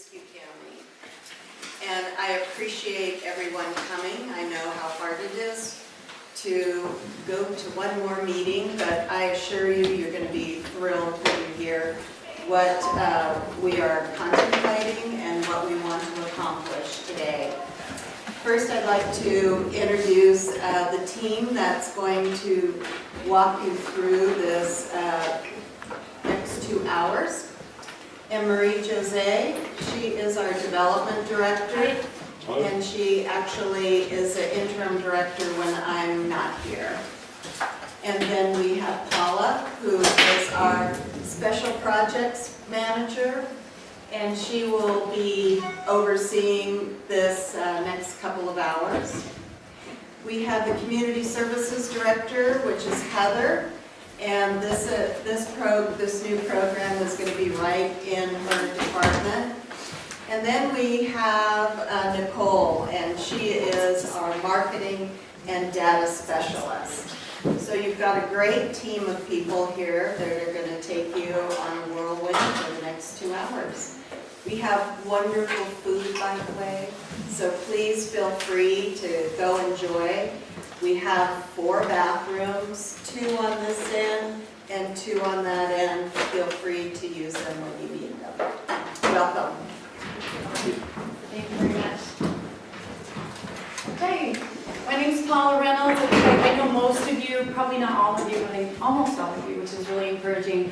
Siskiyou County. And I appreciate everyone coming. I know how hard it is to go to one more meeting, but I assure you, you're going to be thrilled when you hear what we are contemplating and what we want to accomplish today. First, I'd like to introduce the team that's going to walk you through this next 2 hours. And Marie Jose, she is our development director, and she actually is an interim director when I'm not here. And then we have Paula, who is our special projects manager, and she will be overseeing this next couple of hours. We have the community services director, which is Heather. And this new program is going to be right in her department. And then we have Nicole, and she is our marketing and data specialist. So you've got a great team of people here that are going to take you on a whirlwind for the next 2 hours. We have wonderful food, by the way, so please feel free to go enjoy. We have 4 bathrooms, 2 on this end and 2 on that end. Feel free to use them when you need them. Welcome. Thank you very much. Okay, my name is Paula Reynolds. I know most of you, probably not all of you, but almost all of you, which is really encouraging.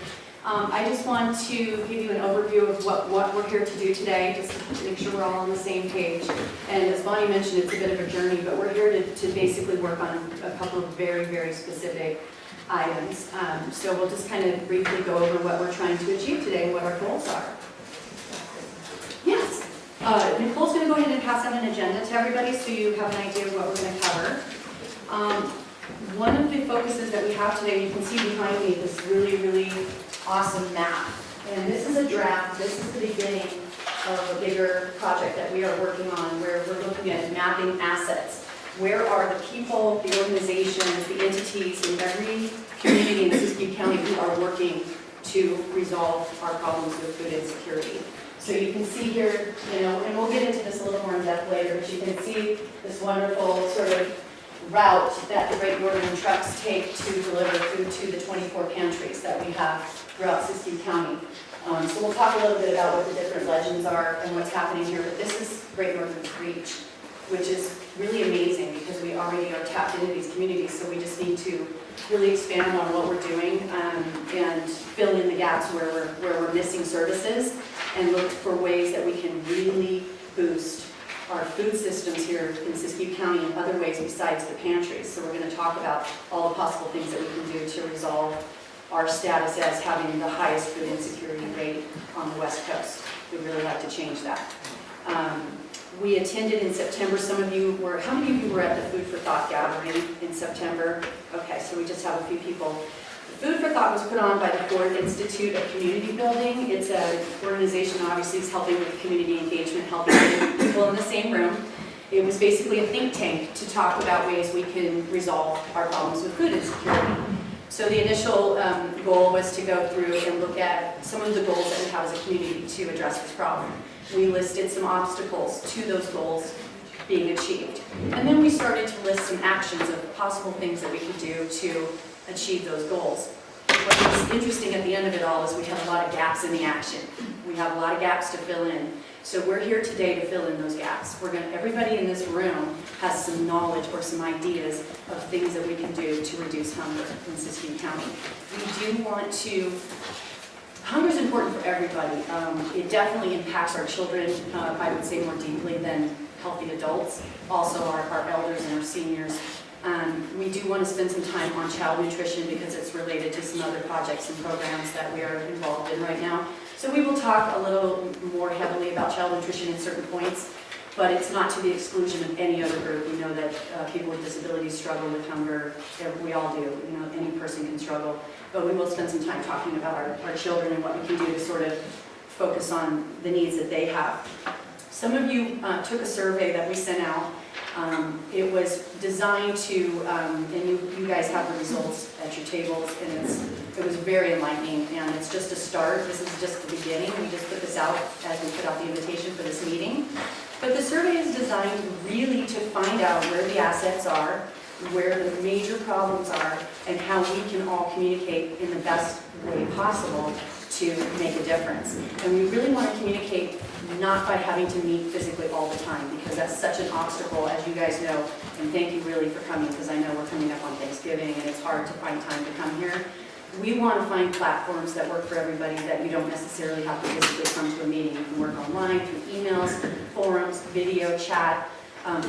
I just want to give you an overview of what we're here to do today, just to make sure we're all on the same page. And as Bonnie mentioned, it's a bit of a journey, but we're here to basically work on a couple of very, very specific items. So we'll just kind of briefly go over what we're trying to achieve today and what our goals are. Yes, Nicole's going to go ahead and pass out an agenda to everybody so you have an idea of what we're going to cover. One of the focuses that we have today, you can see behind me this really, really awesome map. And this is a draft. This is the beginning of a bigger project that we are working on where we're looking at mapping assets. Where are the people, the organizations, the entities in every community in Siskiyou County who are working to resolve our problems with food insecurity? So you can see here, and we'll get into this a little more in depth later, but you can see this wonderful sort of route that the Great Northern trucks take to deliver food to the 24 pantries that we have throughout Siskiyou County. So we'll talk a little bit about what the different legends are and what's happening here, but this is Great Northern's reach, which is really amazing because we already are tapped into these communities, so we just need to really expand on what we're doing and fill in the gaps where we're missing services and look for ways that we can really boost our food systems here in Siskiyou County in other ways besides the pantries. So we're going to talk about all the possible things that we can do to resolve our status as having the highest food insecurity rate on the West Coast. We'd really like to change that. We attended in September. Some of you were, how many of you were at the Food for Thought gathering in September? Okay, so we just have a few people. Food for Thought was put on by the Food Institute of Community Building. It's an organization obviously is helping with community engagement, helping people in the same room. It was basically a think tank to talk about ways we can resolve our problems with food insecurity. So the initial goal was to go through and look at some of the goals that we have as a community to address this problem. We listed some obstacles to those goals being achieved. And then we started to list some actions of possible things that we could do to achieve those goals. What was interesting at the end of it all is we have a lot of gaps in the action. We have a lot of gaps to fill in. So we're here today to fill in those gaps. Everybody in this room has some knowledge or some ideas of things that we can do to reduce hunger in Siskiyou County. We do want to, hunger is important for everybody. It definitely impacts our children, I would say, more deeply than healthy adults. Also our elders and our seniors. We do want to spend some time on child nutrition because it's related to some other projects and programs that we are involved in right now. So we will talk a little more heavily about child nutrition at certain points, but it's not to the exclusion of any other group. We know that people with disabilities struggle with hunger. We all do. Any person can struggle. But we will spend some time talking about our children and what we can do to sort of focus on the needs that they have. Some of you took a survey that we sent out It was designed to, and you guys have the results at your tables, and it was very enlightening, and it's just a start. This is just the beginning. We just put this out as we put out the invitation for this meeting. But the survey is designed really to find out where the assets are, where the major problems are, and how we can all communicate in the best way possible to make a difference. And we really want to communicate not by having to meet physically all the time, because that's such an obstacle, as you guys know. And thank you really for coming, because I know we're coming up on Thanksgiving and it's hard to find time to come here. We want to find platforms that work for everybody, that you don't necessarily have to physically come to a meeting. You can work online through emails, forums, video, chat.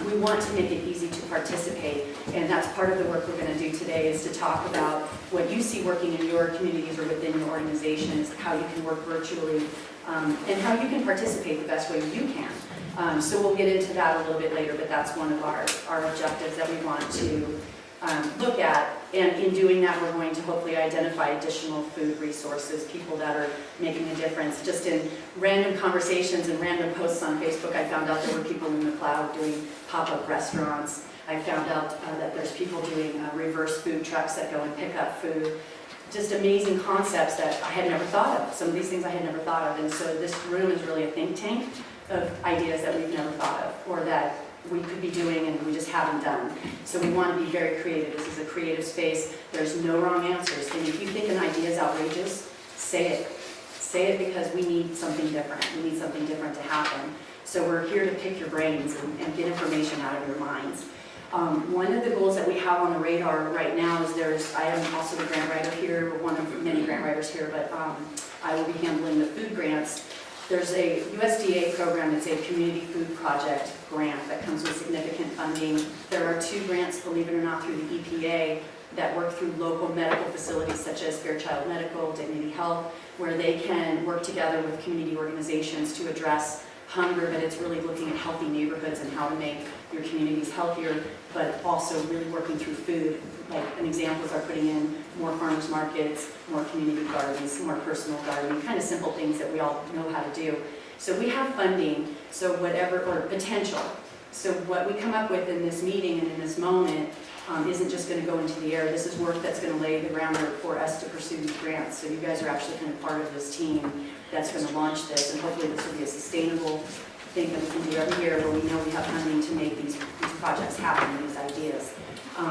We want to make it easy to participate, and that's part of the work we're going to do today, is to talk about what you see working in your communities or within your organizations, how you can work virtually, and how you can participate the best way you can. So we'll get into that a little bit later, but that's one of our objectives that we want to look at. And in doing that, we're going to hopefully identify additional food resources, people that are making a difference. Just in random conversations and random posts on Facebook, I found out there were people in the cloud doing pop-up restaurants. I found out that there's people doing reverse food trucks that go and pick up food. Just amazing concepts that I had never thought of. Some of these things I had never thought of. And so this room is really a think tank of ideas that we've never thought of, or that we could be doing and we just haven't done. So we want to be very creative. This is a creative space. There's no wrong answers. And if you think an idea is outrageous, say it. Say it, because we need something different. We need something different to happen. So we're here to pick your brains and get information out of your minds. One of the goals that we have on the radar right now is I am also the grant writer here, one of many grant writers here, but I will be handling the food grants. There's a USDA program, it's a community food project grant that comes with significant funding. There are 2 grants, believe it or not, through the EPA that work through local medical facilities such as Fairchild Medical, Dignity Health, where they can work together with community organizations to address hunger, but it's really looking at healthy neighborhoods and how to make your communities healthier, but also really working through food. Like an examples are putting in more farmers markets, more community gardens, more personal gardening, kind of simple things that we all know how to do. So we have funding, so whatever, or potential. So what we come up with in this meeting and in this moment isn't just going to go into the air. This is work that's going to lay the groundwork for us to pursue these grants. So you guys are actually kind of part of this team that's going to launch this, and hopefully this will be a sustainable thing that we can do every year, where we know we have funding to make these projects happen, these ideas.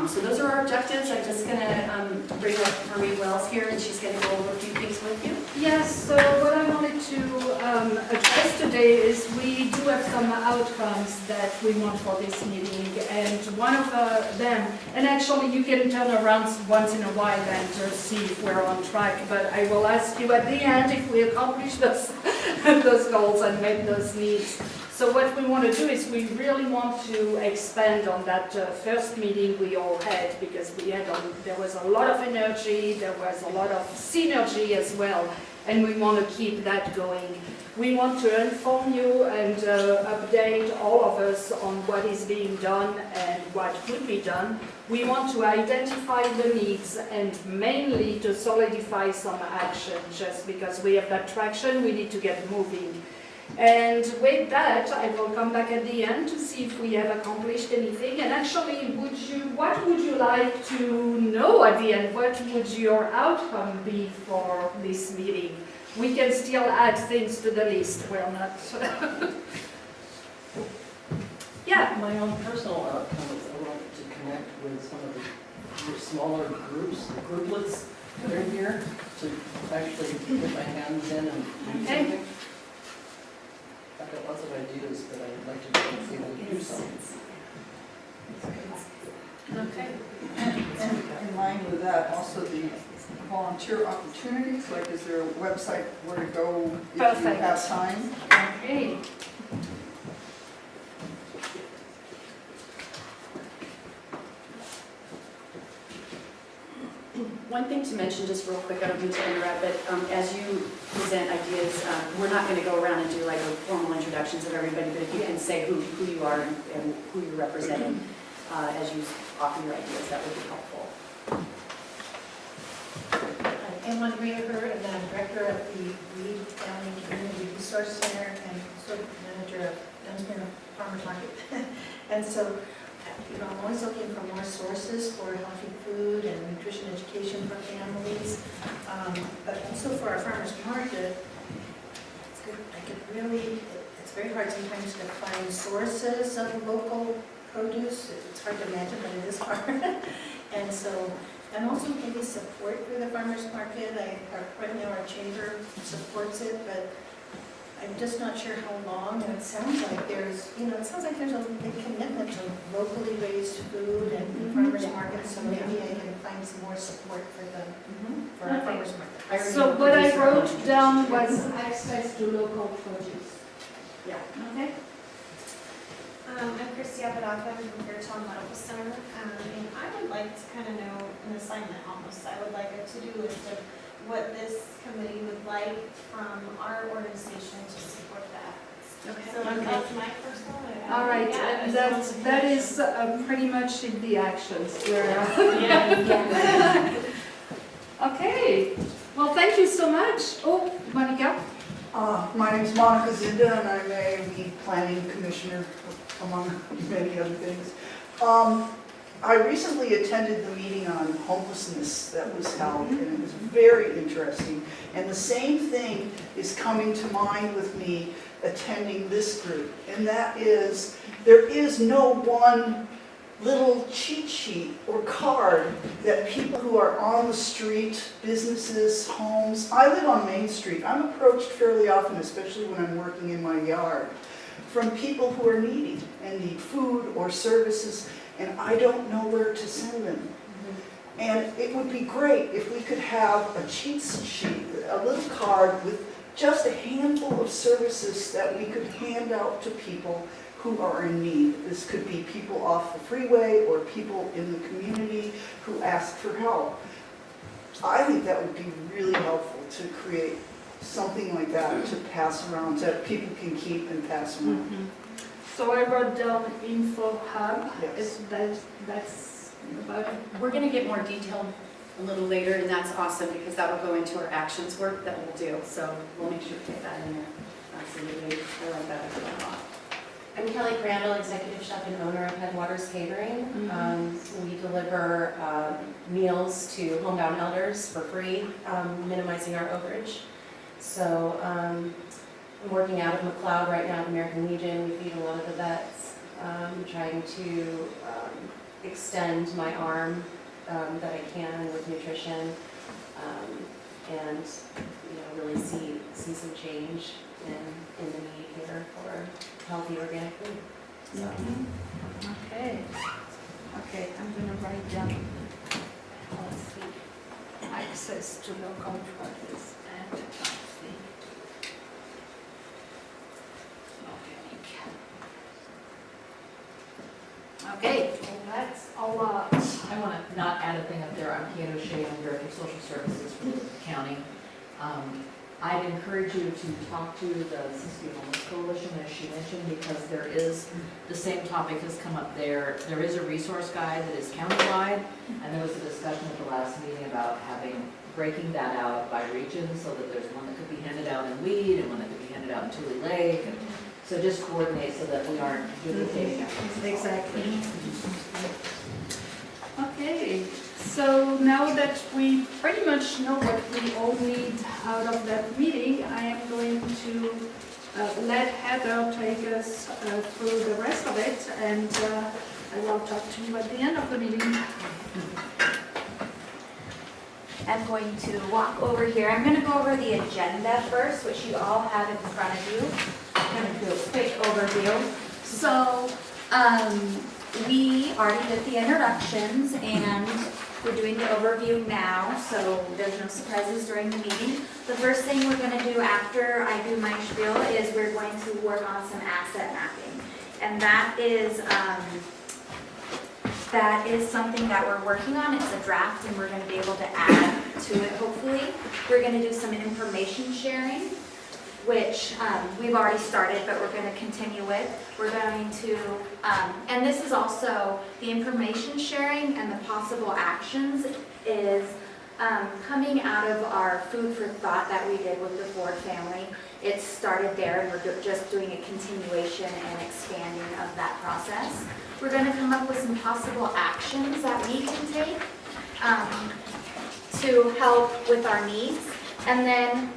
So those are our objectives. I'm just going to bring up Marie Wells here, and she's going to go over a few things with you. Yes, so what I wanted to address today is we do have some outcomes that we want for this meeting, and one of them, and actually you can turn around once in a while and see if we're on track, but I will ask you at the end if we accomplish those, those goals and meet those needs. So what we want to do is we really want to expand on that first meeting we all had, because there was a lot of energy, there was a lot of synergy as well, and we want to keep that going. We want to inform you and update all of us on what is being done and what could be done. We want to identify the needs and mainly to solidify some action, just because we have that traction, we need to get moving. And with that, I will come back at the end to see if we have accomplished anything. And actually, what would you like to know at the end? What would your outcome be for this meeting? We can still add things to the list. We're not... Yeah? My own personal outcome is I want to connect with some of the smaller groups, the grouplets that are here, to actually put my hands in and do something. I've got lots of ideas, but I'd like to see if we can do something. Okay. And in line with that, also the volunteer opportunities, like is there a website where to go if Perfect. you have time? Okay. One thing to mention just real quick, I don't mean to interrupt, but as you present ideas, we're not going to go around and do like a formal introductions of everybody, but if you can say who you are and who you're representing as you offer your ideas, that would be helpful. I'm Emma Greenberg, and I'm director of the Reed County Community Resource Center and sort of manager of Dunsmere Farmers Market. And so you know, I'm always looking for more sources for healthy food and nutrition education for families. But also for our farmers market, it's good, it's very hard sometimes to find sources of local produce. It's hard to imagine, but it is hard. And so, and also maybe support for the farmers market. Right now our chamber supports it, but I'm just not sure how long. And it sounds like there's, a big commitment to locally raised food and farmers markets. So maybe I can find some more support for them, for our Okay. farmers market. I already So know what I producer wrote relations. down was access to local produce. Yeah. Okay? I'm Christy Apodaca, I'm from Fairtown Medical Center, and I would like to kind of know an assignment almost. I would like a to-do list of what this committee would like from our organization to support that. So that's my first one. All right, Yeah, and I just want that some is pretty much in the actions where. Yeah. Okay, well, thank you so much. Oh, Monica? My name's Monica Zinda, and I'm a weed planning commissioner, among many other things. I recently attended the meeting on homelessness that was held, and it was very interesting. And the same thing is coming to mind with me attending this group, and that is, there is no one little cheat sheet or card that people who are on the street, businesses, homes, I live on Main Street, I'm approached fairly often, especially when I'm working in my yard, from people who are needy and need food or services, and I don't know where to send them. And it would be great if we could have a cheat sheet, a little card with just a handful of services that we could hand out to people who are in need. This could be people off the freeway or people in the community who ask for help. I think that would be really helpful to create something like that to pass around, that people can keep and pass around. So I wrote down info hub. Yes. That's about it. We're going to get more detailed a little later, and that's awesome because that will go into our actions work that we'll do. So we'll make sure to get that in there. Absolutely. I like that a lot. I'm Kelly Crandall, Executive Chef and owner of Headwaters Catering. We deliver meals to homebound elders for free, minimizing our overage. So I'm working out of McLeod right now at American Legion. We feed a lot of the vets. Trying to extend my arm that I can with nutrition, and really see some change in the need here for healthy organic food. So. Okay. Okay, I'm gonna write down, let's see, access to local produce and healthy organic. Okay, well, that's a lot. I want to not add a thing up there. I'm Kate O'Shea, I'm Director of Social Services for the county. I'd encourage you to talk to the Siskiyou Homeless Coalition, as she mentioned, because there is, the same topic has come up there. There is a resource guide that is countywide, and there was a discussion at the last meeting about breaking that out by region, so that there's one that could be handed out in Weed, and one that could be handed out in Tule Lake. And so just coordinate so that we aren't duplicating efforts. Exactly. Okay, so now that we pretty much know what we all need out of that meeting, I am going to let Heather take us through the rest of it, and I will talk to you at the end of the meeting. I'm going to walk over here. I'm going to go over the agenda first, which you all have in front of you. I'm going to do a quick overview. So, we already did the introductions, and we're doing the overview now, so there's no surprises during the meeting. The first thing we're going to do after I do my spiel is we're going to work on some asset mapping. And that is something that we're working on. It's a draft, and we're going to be able to add to it, hopefully. We're going to do some information sharing, which we've already started, but we're going to continue with. We're going to, and this is also the information sharing and the possible actions is coming out of our food for thought that we did with the Ford family. It started there, and we're just doing a continuation and expanding of that process. We're going to come up with some possible actions that we can take to help with our needs. And then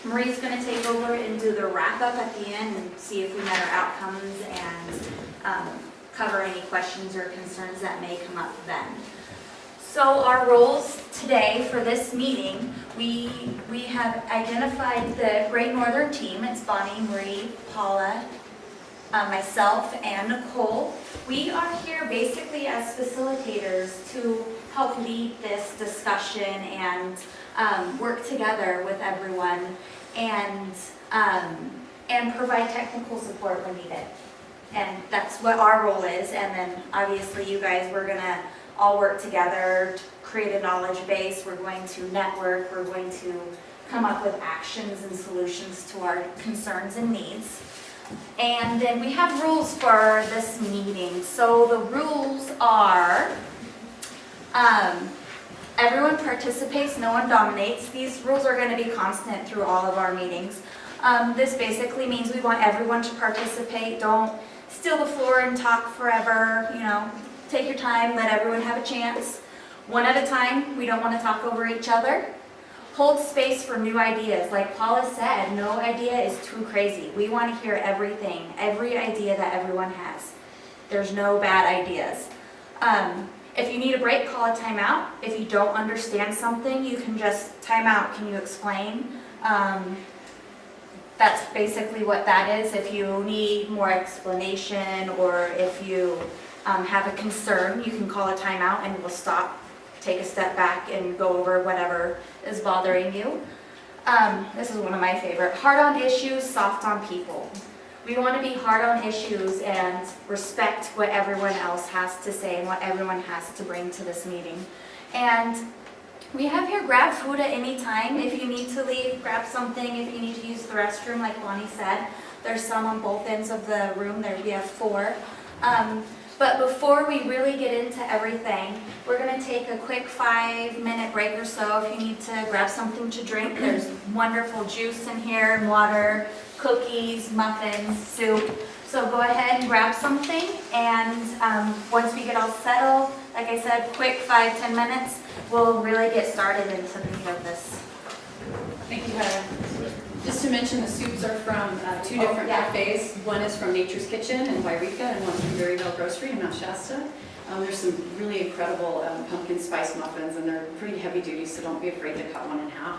Marie's going to take over and do the wrap-up at the end and see if we met our outcomes and cover any questions or concerns that may come up then. So our roles today for this meeting, we have identified the Great Northern team. It's Bonnie, Marie, Paula, myself, and Nicole. We are here basically as facilitators to help lead this discussion and work together with everyone and provide technical support when needed. And that's what our role is. And then obviously you guys, we're gonna all work together to create a knowledge base. We're going to network. We're going to come up with actions and solutions to our concerns and needs. And then we have rules for this meeting. So the rules are, everyone participates, no one dominates. These rules are going to be constant through all of our meetings. This basically means we want everyone to participate. Don't steal the floor and talk forever, you know. Take your time, let everyone have a chance. One at a time, we don't want to talk over each other. Hold space for new ideas. Like Paula said, no idea is too crazy. We want to hear everything, every idea that everyone has. There's no bad ideas. If you need a break, call a timeout. If you don't understand something, you can just time out. Can you explain? That's basically what that is. If you need more explanation or if you have a concern, you can call a timeout and we'll stop, take a step back and go over whatever is bothering you. This is one of my favorite. Hard on issues, soft on people. We want to be hard on issues and respect what everyone else has to say and what everyone has to bring to this meeting. And we have here grab food at any time. If you need to leave, grab something. If you need to use the restroom, like Bonnie said, there's some on both ends of the room. We have 4. But before we really get into everything, we're going to take a quick 5-minute break or so. If you need to grab something to drink, there's wonderful juice in here, water, cookies, muffins, soup. So go ahead and grab something, and once we get all settled, like I said, quick 5-10 minutes, we'll really get started into the meat of this. Thank you, Heather. Just to mention, the soups are from 2 different cafes. One is from Nature's Kitchen in Wairika, and one's from Berryville Grocery in Mount Shasta. There's some really incredible pumpkin spice muffins, and they're pretty heavy duty, so don't be afraid to cut one in half.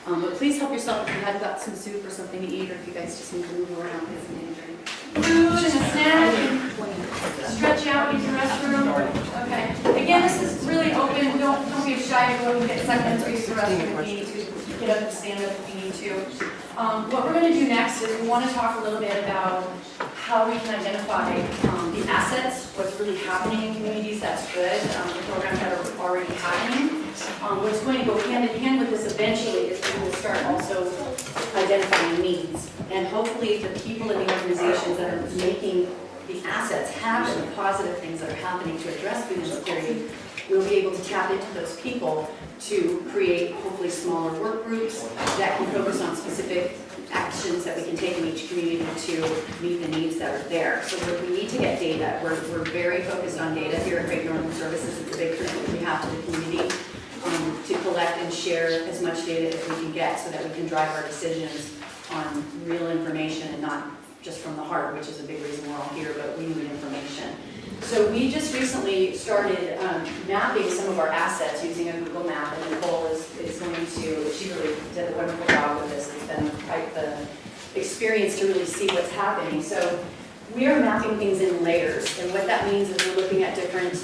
But please help yourself if you have got some soup or something to eat, or if you guys just need to move around, get something to drink. Food and a snack, stretch out, use the restroom. Okay. Again, this is really open. Don't be shy to go and get seconds or use the restroom if you need to. Get up and stand up if you need to. What we're going to do next is we want to talk a little bit about how we can identify the assets, what's really happening in communities that's good, the programs that are already happening. What's going to go hand in hand with this eventually is we will start also identifying needs. And hopefully the people in the organizations that are making the assets happen, the positive things that are happening to address food insecurity, we'll be able to tap into those people to create hopefully smaller work groups that can focus on specific actions that we can take in each community to meet the needs that are there. So we need to get data. We're very focused on data here at Great Northern Services. It's a big commitment we have to the community to collect and share as much data as we can get so that we can drive our decisions on real information and not just from the heart, which is a big reason we're all here, but we need information. So we just recently started mapping some of our assets using a Google map, and Nicole is going to, she really did a wonderful job with this. It's been quite the experience to really see what's happening. So we are mapping things in layers, and what that means is we're looking at different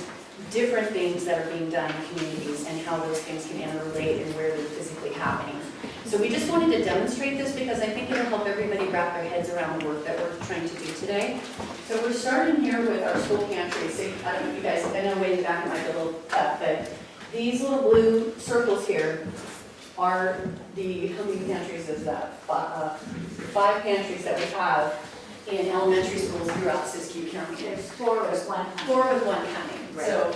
things that are being done in communities and how those things can interrelate and where they're physically happening. So we just wanted to demonstrate this because I think it'll help everybody wrap their heads around the work that we're trying to do today. So we're starting here with our school pantry. So I don't know if you guys, I know way in the back it might be a little tough, but these little blue circles here are the, how many pantries is that? 5 pantries that we have in elementary schools throughout Siskiyou County. There's 4 with 1. 4 with 1 county. Right. So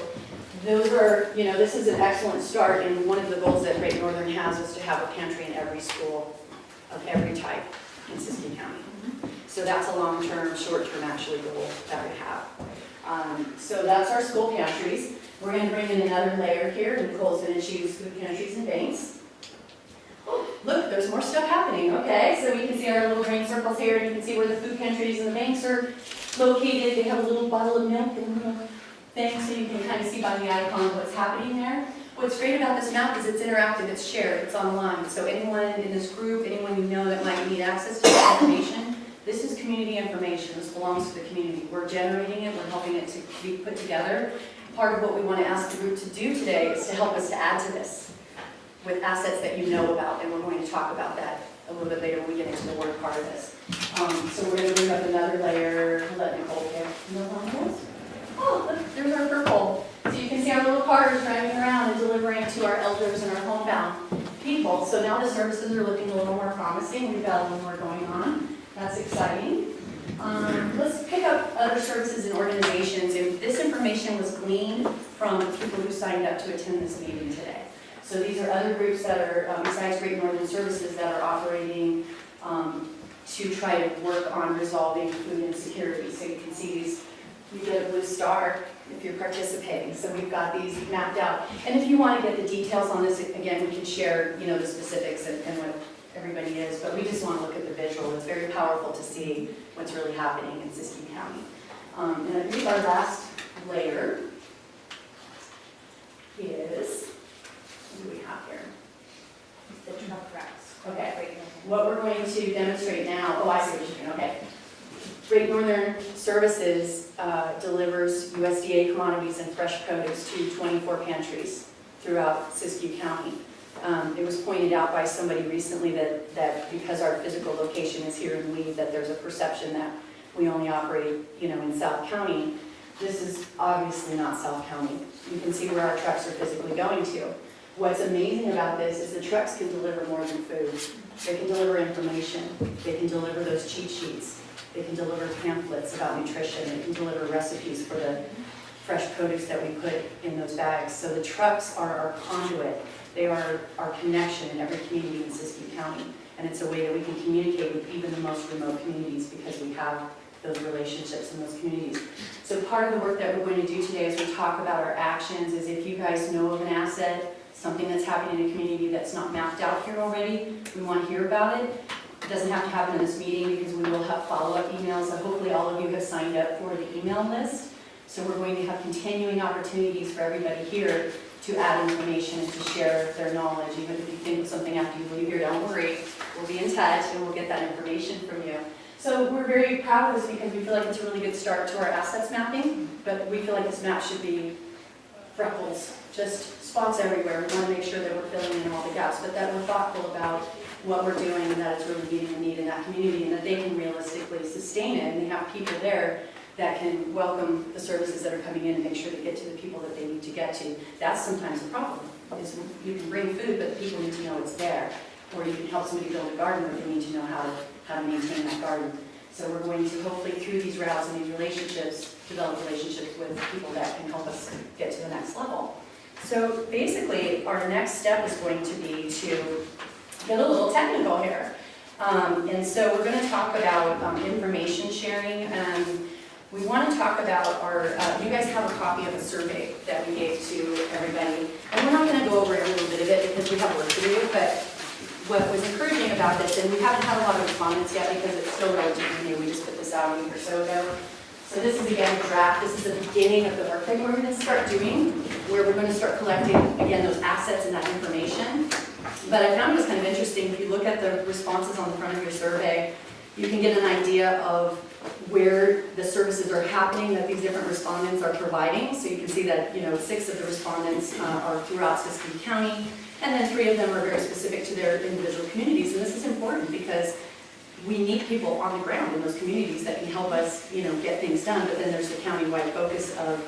those are, this is an excellent start, and one of the goals that Great Northern has is to have a pantry in every school of every type in Siskiyou County. So that's a long-term, short-term actually goal that we have. So that's our school pantries. We're going to bring in another layer here. Nicole's going to choose food pantries and banks. Oh, look, there's more stuff happening. Okay, so we can see our little green circles here, and you can see where the food pantries and the banks are located. They have a little bottle of milk and a little thing, so you can kind of see by the icon what's happening there. What's great about this map is it's interactive, it's shared, it's online. So anyone in this group, anyone you know that might need access to this information, this is community information. This belongs to the community. We're generating it, we're helping it to be put together. Part of what we want to ask the group to do today is to help us to add to this with assets that you know about, and we're going to talk about that a little bit later when we get into the work part of this. So we're going to bring up another layer. I'll let Nicole pick. Oh, look, there's our purple. So you can see our little cars driving around and delivering to our elders and our homebound people. So now the services are looking a little more promising. We've got a little more going on. That's exciting. Let's pick up other services and organizations. And this information was gleaned from people who signed up to attend this meeting today. So these are other groups that are, besides Great Northern Services, that are operating to try to work on resolving food insecurity. So you can see these. You get a blue star if you're participating. So we've got these mapped out. And if you want to get the details on this, again, we can share, the specifics and what everybody is. But we just want to look at the visual. It's very powerful to see what's really happening in Siskiyou County. And I believe our last layer is, what do we have here? The truck routes. Okay. What we're going to demonstrate now, I see what you're doing, okay. Great Northern Services delivers USDA commodities and fresh produce to 24 pantries throughout Siskiyou County. It was pointed out by somebody recently that because our physical location is here in Lee, that there's a perception that we only operate, in South County. This is obviously not South County. You can see where our trucks are physically going to. What's amazing about this is the trucks can deliver more than food. They can deliver information. They can deliver those cheat sheets. They can deliver pamphlets about nutrition. They can deliver recipes for the fresh produce that we put in those bags. So the trucks are our conduit. They are our connection in every community in Siskiyou County. And it's a way that we can communicate with even the most remote communities because we have those relationships in those communities. So part of the work that we're going to do today as we talk about our actions is if you guys know of an asset, something that's happening in a community that's not mapped out here already, we want to hear about it. It doesn't have to happen in this meeting because we will have follow-up emails. So hopefully all of you have signed up for the email list. So we're going to have continuing opportunities for everybody here to add information and to share their knowledge. Even if you think of something after you leave here, don't worry. We'll be in touch and we'll get that information from you. So we're very proud of this because we feel like it's a really good start to our assets mapping, but we feel like this map should be freckles, just spots everywhere. We want to make sure that we're filling in all the gaps, but that we're thoughtful about what we're doing and that it's really meeting the need in that community and that they can realistically sustain it and they have people there that can welcome the services that are coming in and make sure to get to the people that they need to get to. That's sometimes a problem, is you can bring food, but the people need to know it's there. Or you can help somebody build a garden, but they need to know how to maintain that garden. So we're going to hopefully, through these routes and these relationships, develop relationships with people that can help us get to the next level. So basically, our next step is going to be to get a little technical here. And so we're going to talk about information sharing. We want to talk about our, you guys have a copy of a survey that we gave to everybody. And we're not going to go over every little bit of it because we have work to do, but what was encouraging about this, and we haven't had a lot of respondents yet because it's still relatively new, we just put this out a week or so ago. So this is again a draft, this is the beginning of the work that we're going to start doing, where we're going to start collecting, again, those assets and that information. But I found it was kind of interesting, if you look at the responses on the front of your survey, you can get an idea of where the services are happening that these different respondents are providing. So you can see that 6 of the respondents are throughout Siskiyou County, and then 3 of them are very specific to their individual communities. And this is important because we need people on the ground in those communities that can help us, get things done. But then there's the county-wide focus of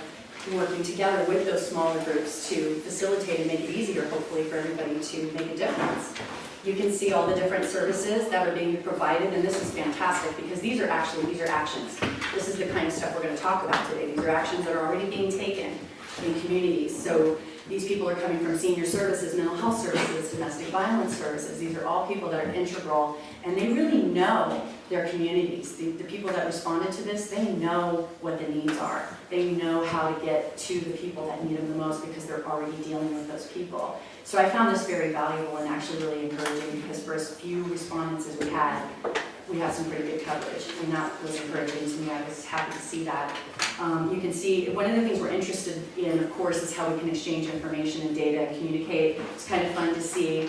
working together with those smaller groups to facilitate and make it easier, hopefully, for everybody to make a difference. You can see all the different services that are being provided, and this is fantastic because these are actions. This is the kind of stuff we're going to talk about today. These are actions that are already being taken in communities. So these people are coming from senior services, mental health services, domestic violence services. These are all people that are integral, and they really know their communities. The people that responded to this, they know what the needs are. They know how to get to the people that need them the most because they're already dealing with those people. So I found this very valuable and actually really encouraging because for as few respondents as we had some pretty good coverage, and that was encouraging to me. I was happy to see that. You can see, one of the things we're interested in, of course, is how we can exchange information and data and communicate. It's kind of fun to see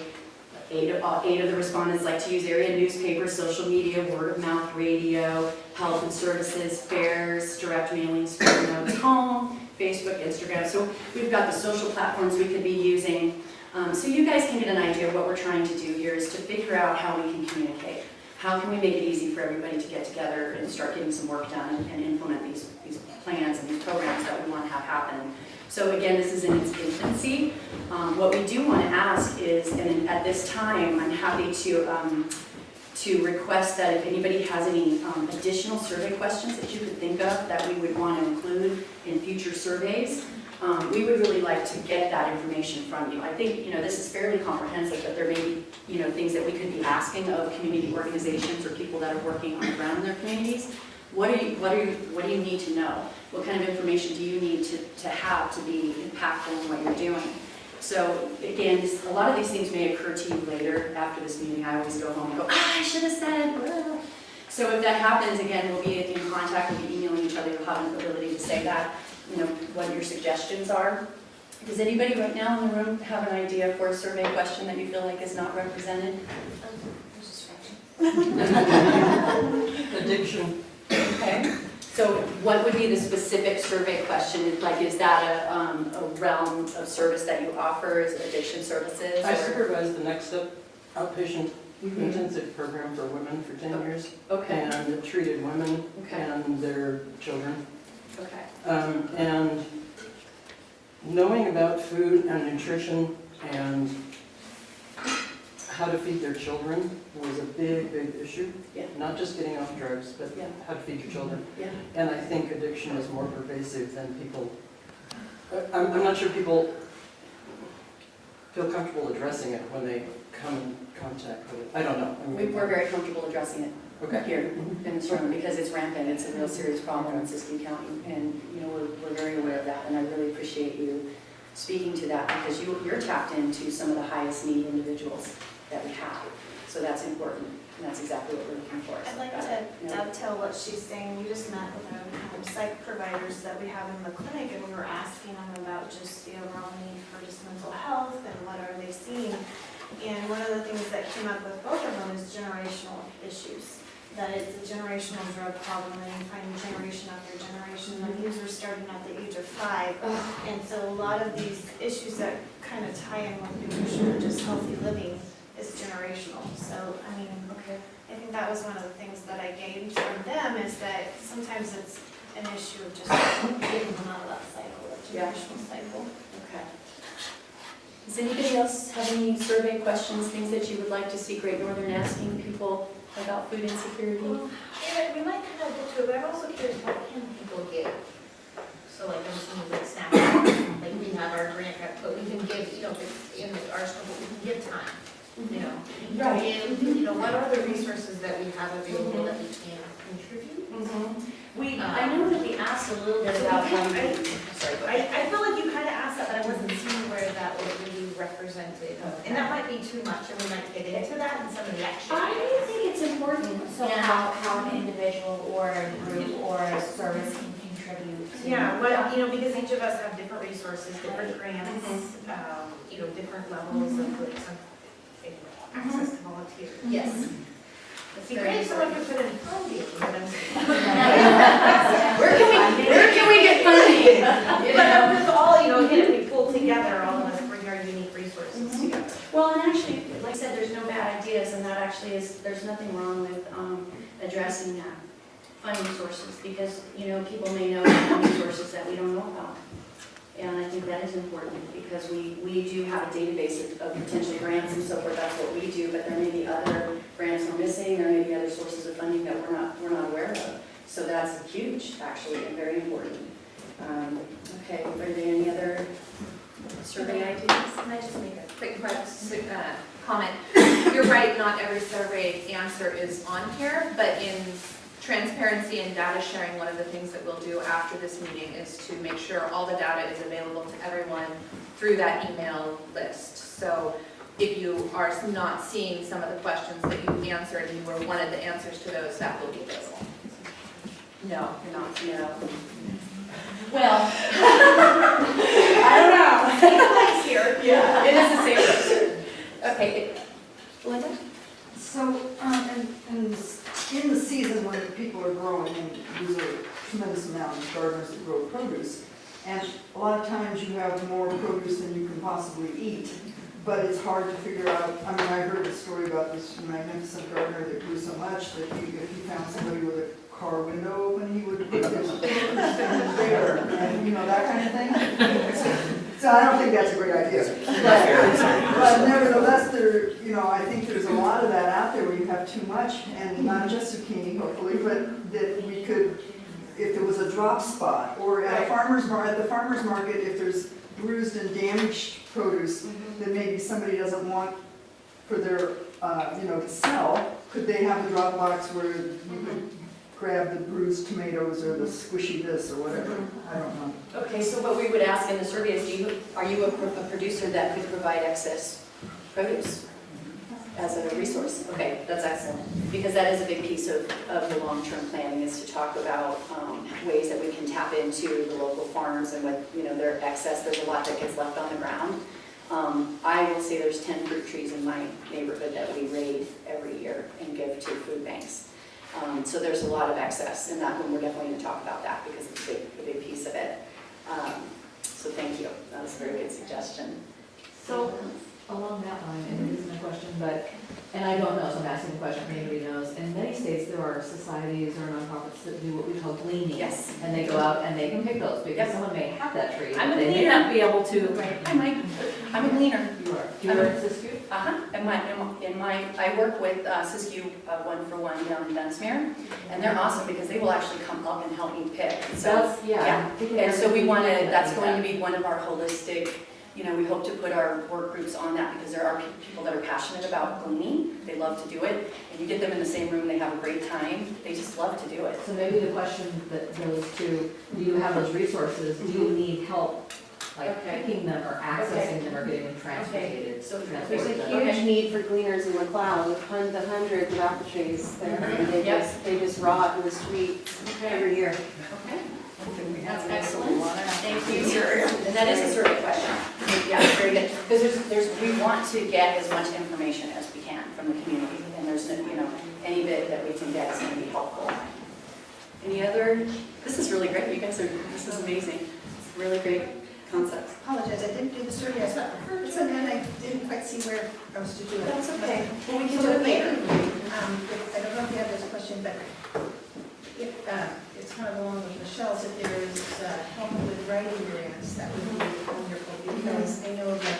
8 of the respondents like to use area newspapers, social media, word of mouth, radio, health and services, fairs, direct mailings, phone notes, home, Facebook, Instagram. So we've got the social platforms we could be using. So you guys can get an idea of what we're trying to do here is to figure out how we can communicate. How can we make it easy for everybody to get together and start getting some work done and implement these plans and these programs that we want to have happen. So again, this is in its infancy. What we do want to ask is, and at this time, I'm happy to request that if anybody has any additional survey questions that you could think of that we would want to include in future surveys, we would really like to get that information from you. I think, this is fairly comprehensive, but there may be, things that we could be asking of community organizations or people that are working on the ground in their communities. What do you need to know? What kind of information do you need to have to be impactful in what you're doing? So again, a lot of these things may occur to you later after this meeting. I always go home and go, I should have said, blah. So if that happens, again, we'll be in contact, we'll be emailing each other, we'll have an ability to say that, what your suggestions are. Does anybody right now in the room have an idea for a survey question that you feel like is not represented? Addiction. Okay. So what would be the specific survey question? Like, is that a realm of service that you offer? Is it addiction services? I or- supervised the Next Step outpatient intensive program for women for 10 years. Okay. And it treated women Okay. and their children. Okay. And knowing about food and nutrition and how to feed their children was a big, big issue. Yeah. Not just getting off drugs, but Yeah. how to feed your children. Yeah. And I think addiction is more pervasive than people, I'm not sure people feel comfortable addressing it when they come in contact with it. I don't know. We're very comfortable addressing it Okay. here in this room because it's rampant. It's a real serious problem in Siskiyou County, and we're very aware of that. And I really appreciate you speaking to that because you're tapped into some of the highest need individuals that we have. So that's important, and that's exactly what we're looking for. I'd like to dovetail what she's saying. We just met with our psych providers that we have in the clinic, and we were asking them about just the overall need for just mental health and what are they seeing. And one of the things that came up with both of them is generational issues. That it's a generational drug problem, and you find generation after generation. The users starting at the age of 5. And so a lot of these issues that kind of tie in with nutrition or just healthy living is generational. So, Okay. I think that was one of the things that I gained from them is that sometimes it's an issue of just getting them out of that cycle, that generational cycle. Okay. Does anybody else have any survey questions, things that you would like to see Great Northern asking people about food insecurity? Well, yeah, we might kind of get to it, but I'm also curious, what can people give? So like, I'm assuming like snacks, like we have our grant, but we can give, in our school, we can give time, We can give, what are the resources that we have available that we can contribute? I know that we asked a little bit about how I sorry. feel like you kind of asked that, but I wasn't seeing where that was really represented. And that might be too much, and we might get into that in some of the action I items. think it's important, so Yeah. how an individual or a group or a service can contribute to. Yeah, because each of us have different resources, different grants, different levels of like some access to volunteers. Yes. It'd be great if someone could put in funding, Where can we get funding? But with all, again, if we pull together, all of us bring our unique resources together. Well, and actually, like I said, there's no bad ideas, and that actually is, there's nothing wrong with addressing funding sources, because, people may know funding sources that we don't know about. And I think that is important, because we do have a database of potential grants and so forth, that's what we do, but there may be other grants we're missing, there may be other sources of funding that we're not aware of. So that's huge, actually, and very important. Okay, are there any other survey ideas? Can I just make a quick comment? You're right, not every survey answer is on here, but in transparency and data sharing, one of the things that we'll do after this meeting is to make sure all the data is available to everyone through that email list. So if you are not seeing some of the questions that you answered and you were wanted the answers to those, that will be available. No, you're not. No. Well, I don't know. Same place here. Yeah. It is the same place. Okay, Linda? So, in the season when people are growing, and there's a tremendous amount of gardeners that grow produce, and a lot of times you have more produce than you can possibly eat, but it's hard to figure out. I mean, I heard a story about this magnificent gardener that grew so much that if he found somebody with a car window open, he would put his produce there, and that kind of thing. So I don't think that's a great idea. But nevertheless, I think there's a lot of that out there where you have too much, and not just zucchini, hopefully, but that we could, if there was a drop spot, or at the farmer's market, if there's bruised and damaged produce that maybe somebody doesn't want for their, to sell, could they have a drop box where you could grab the bruised tomatoes or the squishy this or whatever? I don't know. Okay, so what we would ask in the survey is, are you a producer that could provide excess produce as a resource? Okay, that's excellent, because that is a big piece of the long-term planning, is to talk about ways that we can tap into the local farms and what, their excess. There's a lot that gets left on the ground. I will say there's 10 fruit trees in my neighborhood that we raid every year and give to food banks. So there's a lot of excess, and that one we're definitely going to talk about that because it's a big piece of it. So thank you. That was a very good suggestion. So, along that line, and it isn't a question, and I don't know, so I'm asking the question, if anybody knows. In many states, there are societies or nonprofits that do what we call gleaning. Yes. And they go out and they can pick those, because someone may have that tree. I'm a but they may gleaner. not be able to. Right. I'm a gleaner. You are. You are in Siskiyou? I work with Siskiyou One for One down in Dunsmuir, and they're awesome because they will actually come up and help me pick. So, Yeah. And so we want to, that's going to be one of our holistic, we hope to put our work groups on that because there are people that are passionate about gleaning. They love to do it. And you get them in the same room, they have a great time. They just love to do it. So maybe the question that goes to, do you have those resources? Do you need help, picking them or accessing them or getting them transported? So There's a huge need for gleaners in McLeod with the hundreds of apple trees there. And they just rot in the streets every year. Okay. That's excellent. Thank you. And that is a survey question. Yeah, very good. Because we want to get as much information as we can from the community. And there's, any bit that we can get is going to be helpful. Any other? This is really great. This is amazing. It's really great concepts. Apologize, I didn't do the survey, I saw it's and then I didn't quite see where I was to do it. That's okay. Well, we can So do it later. I don't know if you have this question, but it's kind of along with Michelle's, if there's help with writing grants, that would be wonderful, because I know that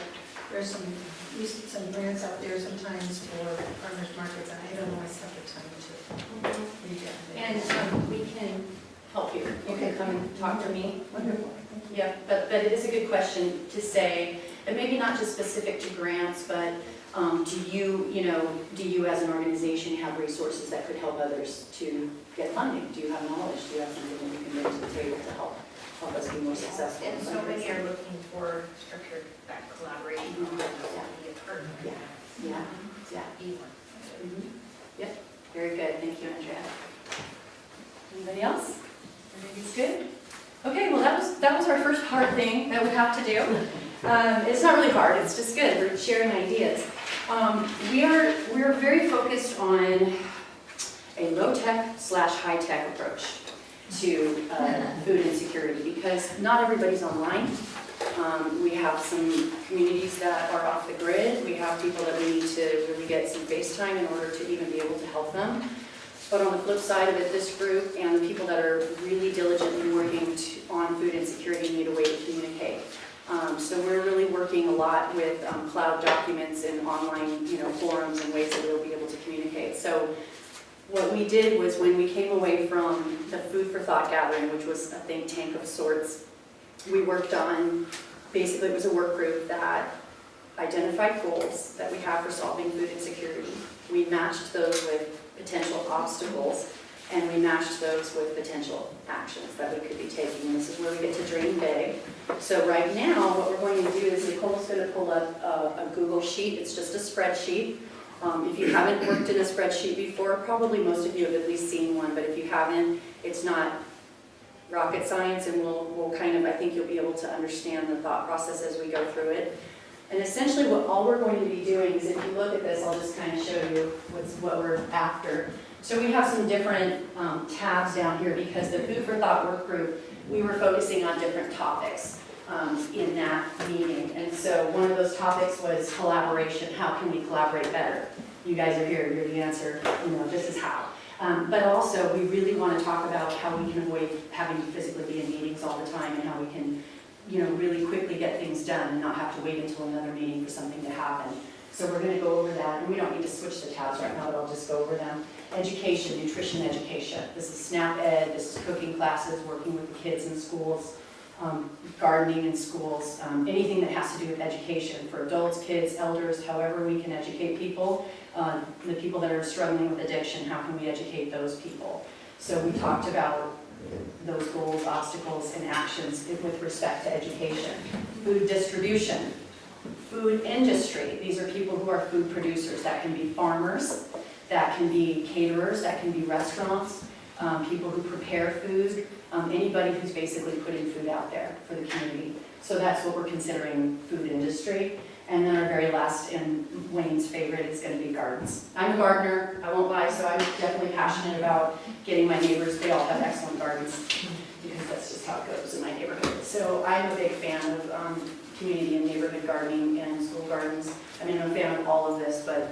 there's some grants out there sometimes for farmers markets, and I don't always have the time to read them. And we can help you. You can come and talk to me. Wonderful. Yeah, but it is a good question to say, and maybe not just specific to grants, but do you as an organization have resources that could help others to get funding? Do you have knowledge? Do you have something that you can bring to the table to help us be more successful? And so many are looking for structure that collaborate on be a partner. Yeah. Yep, very good. Thank you, Andrea. Anybody else? Everybody's good? Okay, well that was our first hard thing that we have to do. It's not really hard, it's just good. We're sharing ideas. We're very focused on a low-tech / high-tech approach to food insecurity because not everybody's online. We have some communities that are off the grid. We have people that we need to really get some face time in order to even be able to help them. But on the flip side of it, this group and the people that are really diligently working on food insecurity need a way to communicate. So we're really working a lot with cloud documents and online forums and ways that we'll be able to communicate. So what we did was when we came away from the Food for Thought gathering, which was a think tank of sorts, we worked on, basically it was a work group that identified goals that we have for solving food insecurity. We matched those with potential obstacles, and we matched those with potential actions that we could be taking. This is where we get to dream big. So right now, what we're going to do is Nicole's going to pull up a Google sheet. It's just a spreadsheet. If you haven't worked in a spreadsheet before, probably most of you have at least seen one, but if you haven't, it's not rocket science, and we'll kind of, I think you'll be able to understand the thought process as we go through it. And essentially all we're going to be doing is, if you look at this, I'll just kind of show you what we're after. So we have some different tabs down here because the Food for Thought work group, we were focusing on different topics in that meeting. And so one of those topics was collaboration. How can we collaborate better? You guys are here, you're the answer, this is how. But also, we really want to talk about how we can avoid having to physically be in meetings all the time, and how we can really quickly get things done and not have to wait until another meeting for something to happen. So we're going to go over that, and we don't need to switch the tabs right now, but I'll just go over them. Education, nutrition education. This is SNAP Ed, this is cooking classes, working with the kids in schools, gardening in schools, anything that has to do with education for adults, kids, elders, however we can educate people. The people that are struggling with addiction, how can we educate those people? So we talked about those goals, obstacles, and actions with respect to education. Food distribution, food industry. These are people who are food producers. That can be farmers, that can be caterers, that can be restaurants, people who prepare food, anybody who's basically putting food out there for the community. So that's what we're considering food industry. And then our very last, and Wayne's favorite, is going to be gardens. I'm a gardener, I won't lie, so I'm definitely passionate about getting my neighbors, they all have excellent gardens, because that's just how it goes in my neighborhood. So I'm a big fan of community and neighborhood gardening and school gardens. I mean, I'm a fan of all of this, but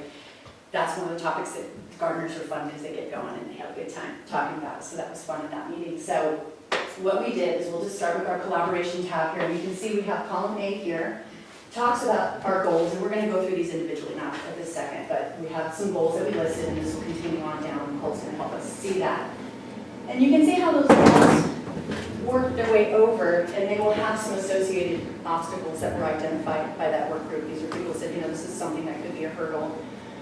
that's one of the topics that gardeners are fun because they get going and they have a good time talking about it. So that was fun at that meeting. So what we did is we'll just start with our collaboration tab here. You can see we have column A here. Talks about our goals, and we're going to go through these individually now at this second, but we have some goals that we listed, and this will continue on down, and Cole's going to help us see that. And you can see how those goals work their way over, and they will have some associated obstacles that were identified by that work group. These are people who said, this is something that could be a hurdle.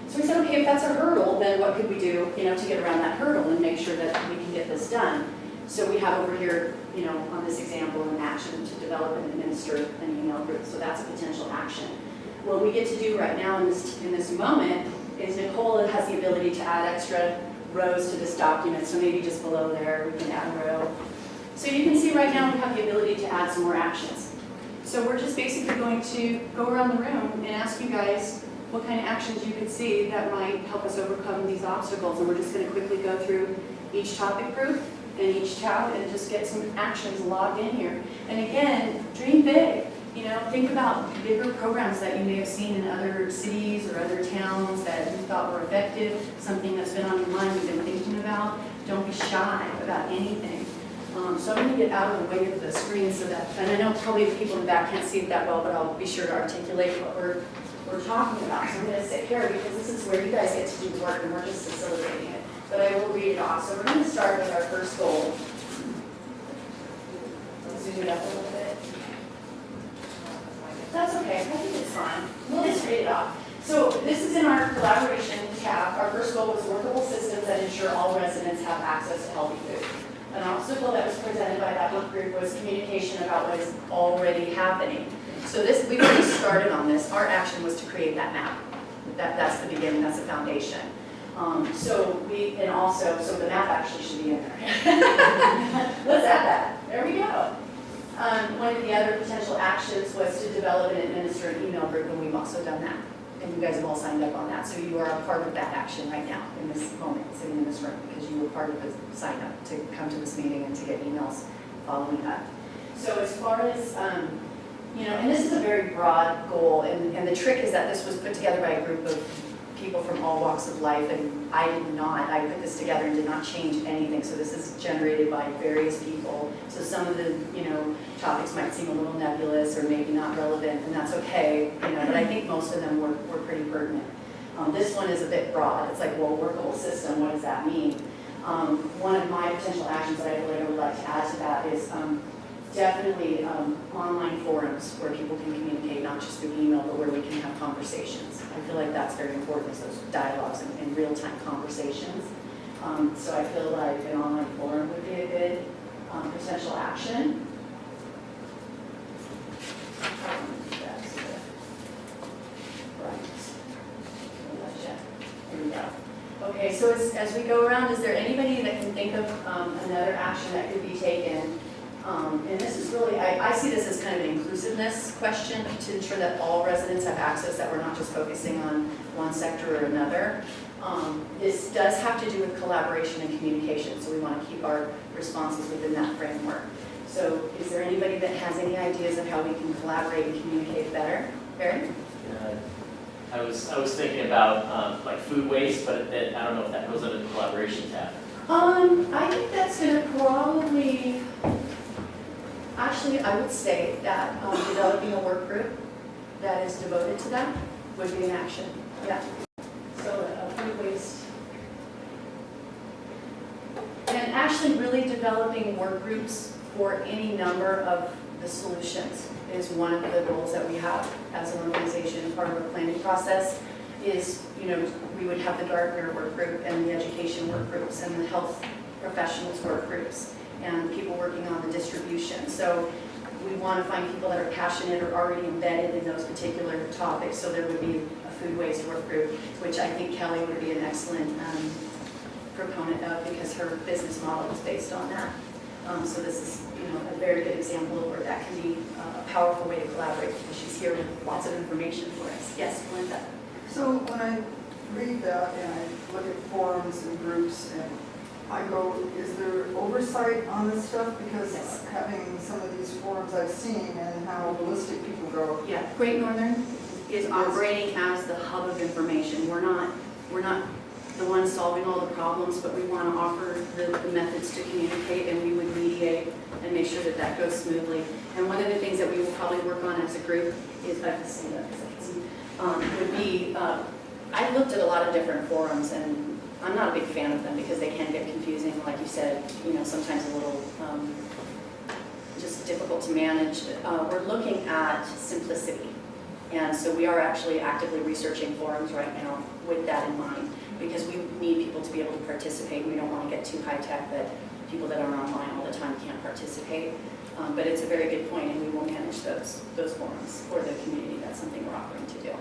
So we said, okay, if that's a hurdle, then what could we do, to get around that hurdle and make sure that we can get this done? So we have over here, on this example, an action to develop and administer an email group. So that's a potential action. What we get to do right now in this moment is Nicole has the ability to add extra rows to this document. So maybe just below there, we can add a row. So you can see right now we have the ability to add some more actions. So we're just basically going to go around the room and ask you guys what kind of actions you could see that might help us overcome these obstacles. And we're just going to quickly go through each topic group and each tab and just get some actions logged in here. And again, dream big. Think about bigger programs that you may have seen in other cities or other towns that you thought were effective, something that's been on your mind you've been thinking about. Don't be shy about anything. So I'm going to get out of the way of the screen so that, and I know probably the people in the back can't see it that well, but I'll be sure to articulate what we're talking about. So I'm going to sit here because this is where you guys get to do work and we're just facilitating it. But I will read it off. So we're going to start with our first goal. Let's zoom it up a little bit. That's okay. I think it's fine. We'll just read it off. So this is in our collaboration tab. Our first goal was workable systems that ensure all residents have access to healthy food. An obstacle that was presented by that work group was communication about what is already happening. So we've already started on this. Our action was to create that map. That's the beginning. That's the foundation. So the map actually should be in there. Let's add that. There we go. One of the other potential actions was to develop and administer an email group, and we've also done that. And you guys have all signed up on that. So you are a part of that action right now in this moment, sitting in this room, because you were part of the sign up to come to this meeting and to get emails following up. So as far as, and this is a very broad goal, and the trick is that this was put together by a group of people from all walks of life, and I put this together and did not change anything. So this is generated by various people. So some of the, topics might seem a little nebulous or maybe not relevant, and that's okay, but I think most of them were pretty pertinent. This one is a bit broad. It's like, well, workable system, what does that mean? One of my potential actions that I feel like I would like to add to that is definitely online forums where people can communicate, not just through email, but where we can have conversations. I feel like that's very important, is those dialogues and real-time conversations. So I feel like an online forum would be a good potential action. That's it. Right. Here we go. Okay, so as we go around, is there anybody that can think of another action that could be taken? And this is really, I see this as kind of an inclusiveness question to ensure that all residents have access, that we're not just focusing on one sector or another. This does have to do with collaboration and communication, so we want to keep our responses within that framework. So is there anybody that has any ideas of how we can collaborate and communicate better? Barry? I was thinking about like food waste, but I don't know if that goes under the collaboration tab. I think that's going to probably, actually, I would say that developing a work group that is devoted to that would be an action. Yeah. So food waste. And actually really developing work groups for any number of the solutions is one of the goals that we have as an organization. Part of our planning process is, we would have the gardener work group and the education work groups and the health professionals work groups and people working on the distribution. So we want to find people that are passionate or already embedded in those particular topics. So there would be a food waste work group, which I think Kelly would be an excellent proponent of, because her business model is based on that. So this is, a very good example of where that can be a powerful way to collaborate, because she's here with lots of information for us. Yes, Linda? So when I read that and I look at forums and groups and I go, is there oversight on this stuff? Because Yes. having some of these forums I've seen and how ballistic people go. Yeah, Great Northern is operating as the hub of information. We're not the ones solving all the problems, but we want to offer the methods to communicate, and we would mediate and make sure that that goes smoothly. And one of the things that we will probably work on as a group is, would be, I've looked at a lot of different forums, and I'm not a big fan of them because they can get confusing, like you said, sometimes a little just difficult to manage. We're looking at simplicity. And so we are actually actively researching forums right now with that in mind, because we need people to be able to participate. We don't want to get too high-tech that people that are online all the time can't participate. But it's a very good point, and we will manage those forums for the community. That's something we're offering to do.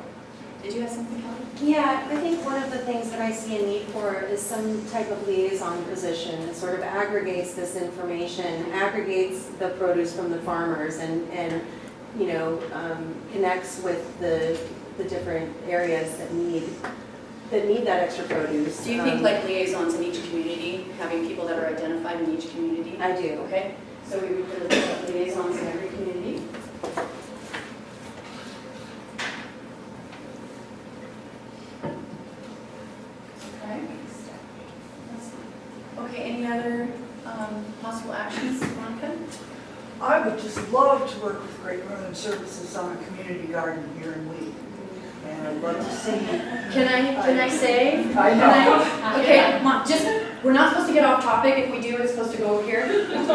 Did you have something, Kelly? Yeah, I think one of the things that I see a need for is some type of liaison position that sort of aggregates this information, aggregates the produce from the farmers, and connects with the different areas that need that extra produce. Do you think like liaisons in each community, having people that are identified in each community? I do. Okay, so we would put liaisons in every community. Okay, any other possible actions, Monica? I would just love to work with Great Northern Services on a community garden here in Lee. And I'd love to see. Can I say? I know. Okay, come on, we're not supposed to get off topic. If we do, it's supposed to go over here. I'm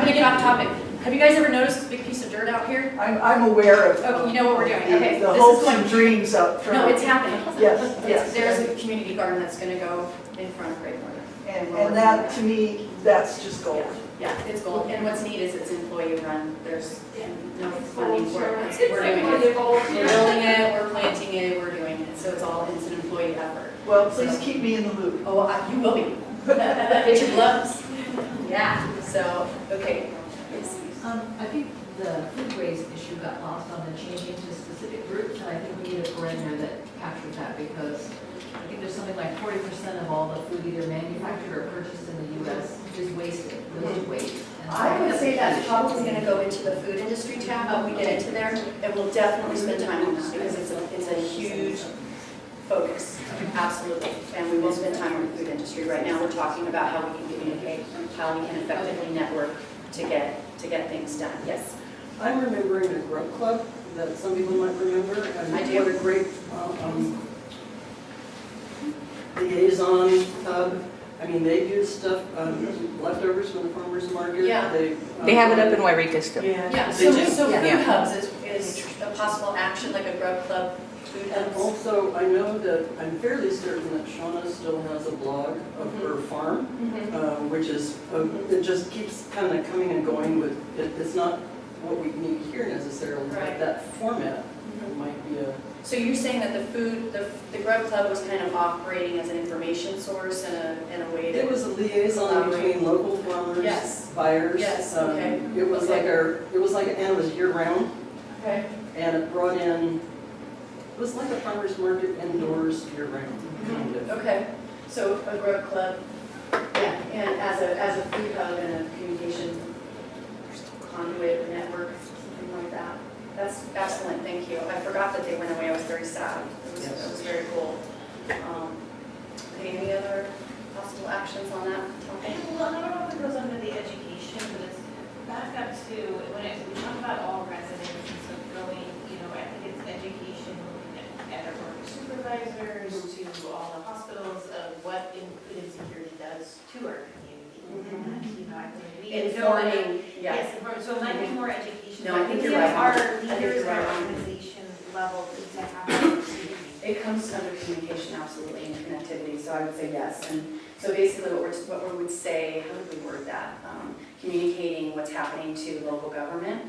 gonna get off topic. Have you guys ever noticed this big piece of dirt out here? I'm aware of. Oh, you know what we're doing, okay. The This is hopes going- and dreams up front. No, it's happening. Yes. There's a community garden that's gonna go in front of Great Northern. And that, to me, that's just gold. Yeah, it's gold. And what's neat is it's employee run. There's no funding for it. We're doing it. We're building it, we're planting it, we're doing it. So it's an employee effort. Well, please keep me in the loop. Oh, you will be. Get your gloves. Yeah, so, okay. Yes. I think the food waste issue got lost on the changing to specific groups, and I think we need a parameter that captures that, because I think there's something like 40% of all the food either manufactured or purchased in the U.S. is wasted, food waste. And so I would say that's issue. probably going to go into the food industry tab when we get into there, and we'll definitely spend time on that because it's a huge focus, absolutely. And we will spend time on the food industry. Right now, we're talking about how we can communicate, how we can effectively network to get things done. Yes? I'm remembering a grub club that some people might remember. And I do. What a great liaison hub. I mean, they do stuff, leftovers from the farmer's market. Yeah. They have it up in Wairika still. Yeah, They do? so food Yeah. hubs is a possible action, like a grub club food And hubs. also, I know that, I'm fairly certain that Shauna still has a blog of her farm, which is, it just keeps kind of coming and going with, it's not what we need here necessarily, Right. but that format might be a, So you're saying that the grub club was kind of operating as an information source and a way to. it was a liaison between local farmers, Yes. buyers. Yes, okay. It was Okay. and it was year round, Okay. and it brought in, it was like a farmer's market indoors year round, kind of. Okay, so a grub club, yeah, and as a food hub and a communication conduit or network, something like that. That's excellent, thank you. I forgot that they went away, I was very sad. It was very cool. Any other possible actions on that topic? Well, I don't know if it goes under the education, but it's back up to, we talk about all residents, and so going, I think it's education, looking at our work supervisors, to all the hospitals, of what food insecurity does to our community. And, I think we Informing, yeah. Yes, so it might be more education. No, I think you're right. Our I think leaders, you're right. our organization level to have. It comes under communication, absolutely, and connectivity, so I would say yes. And so basically what we would say, how would we word that? Communicating what's happening to local government,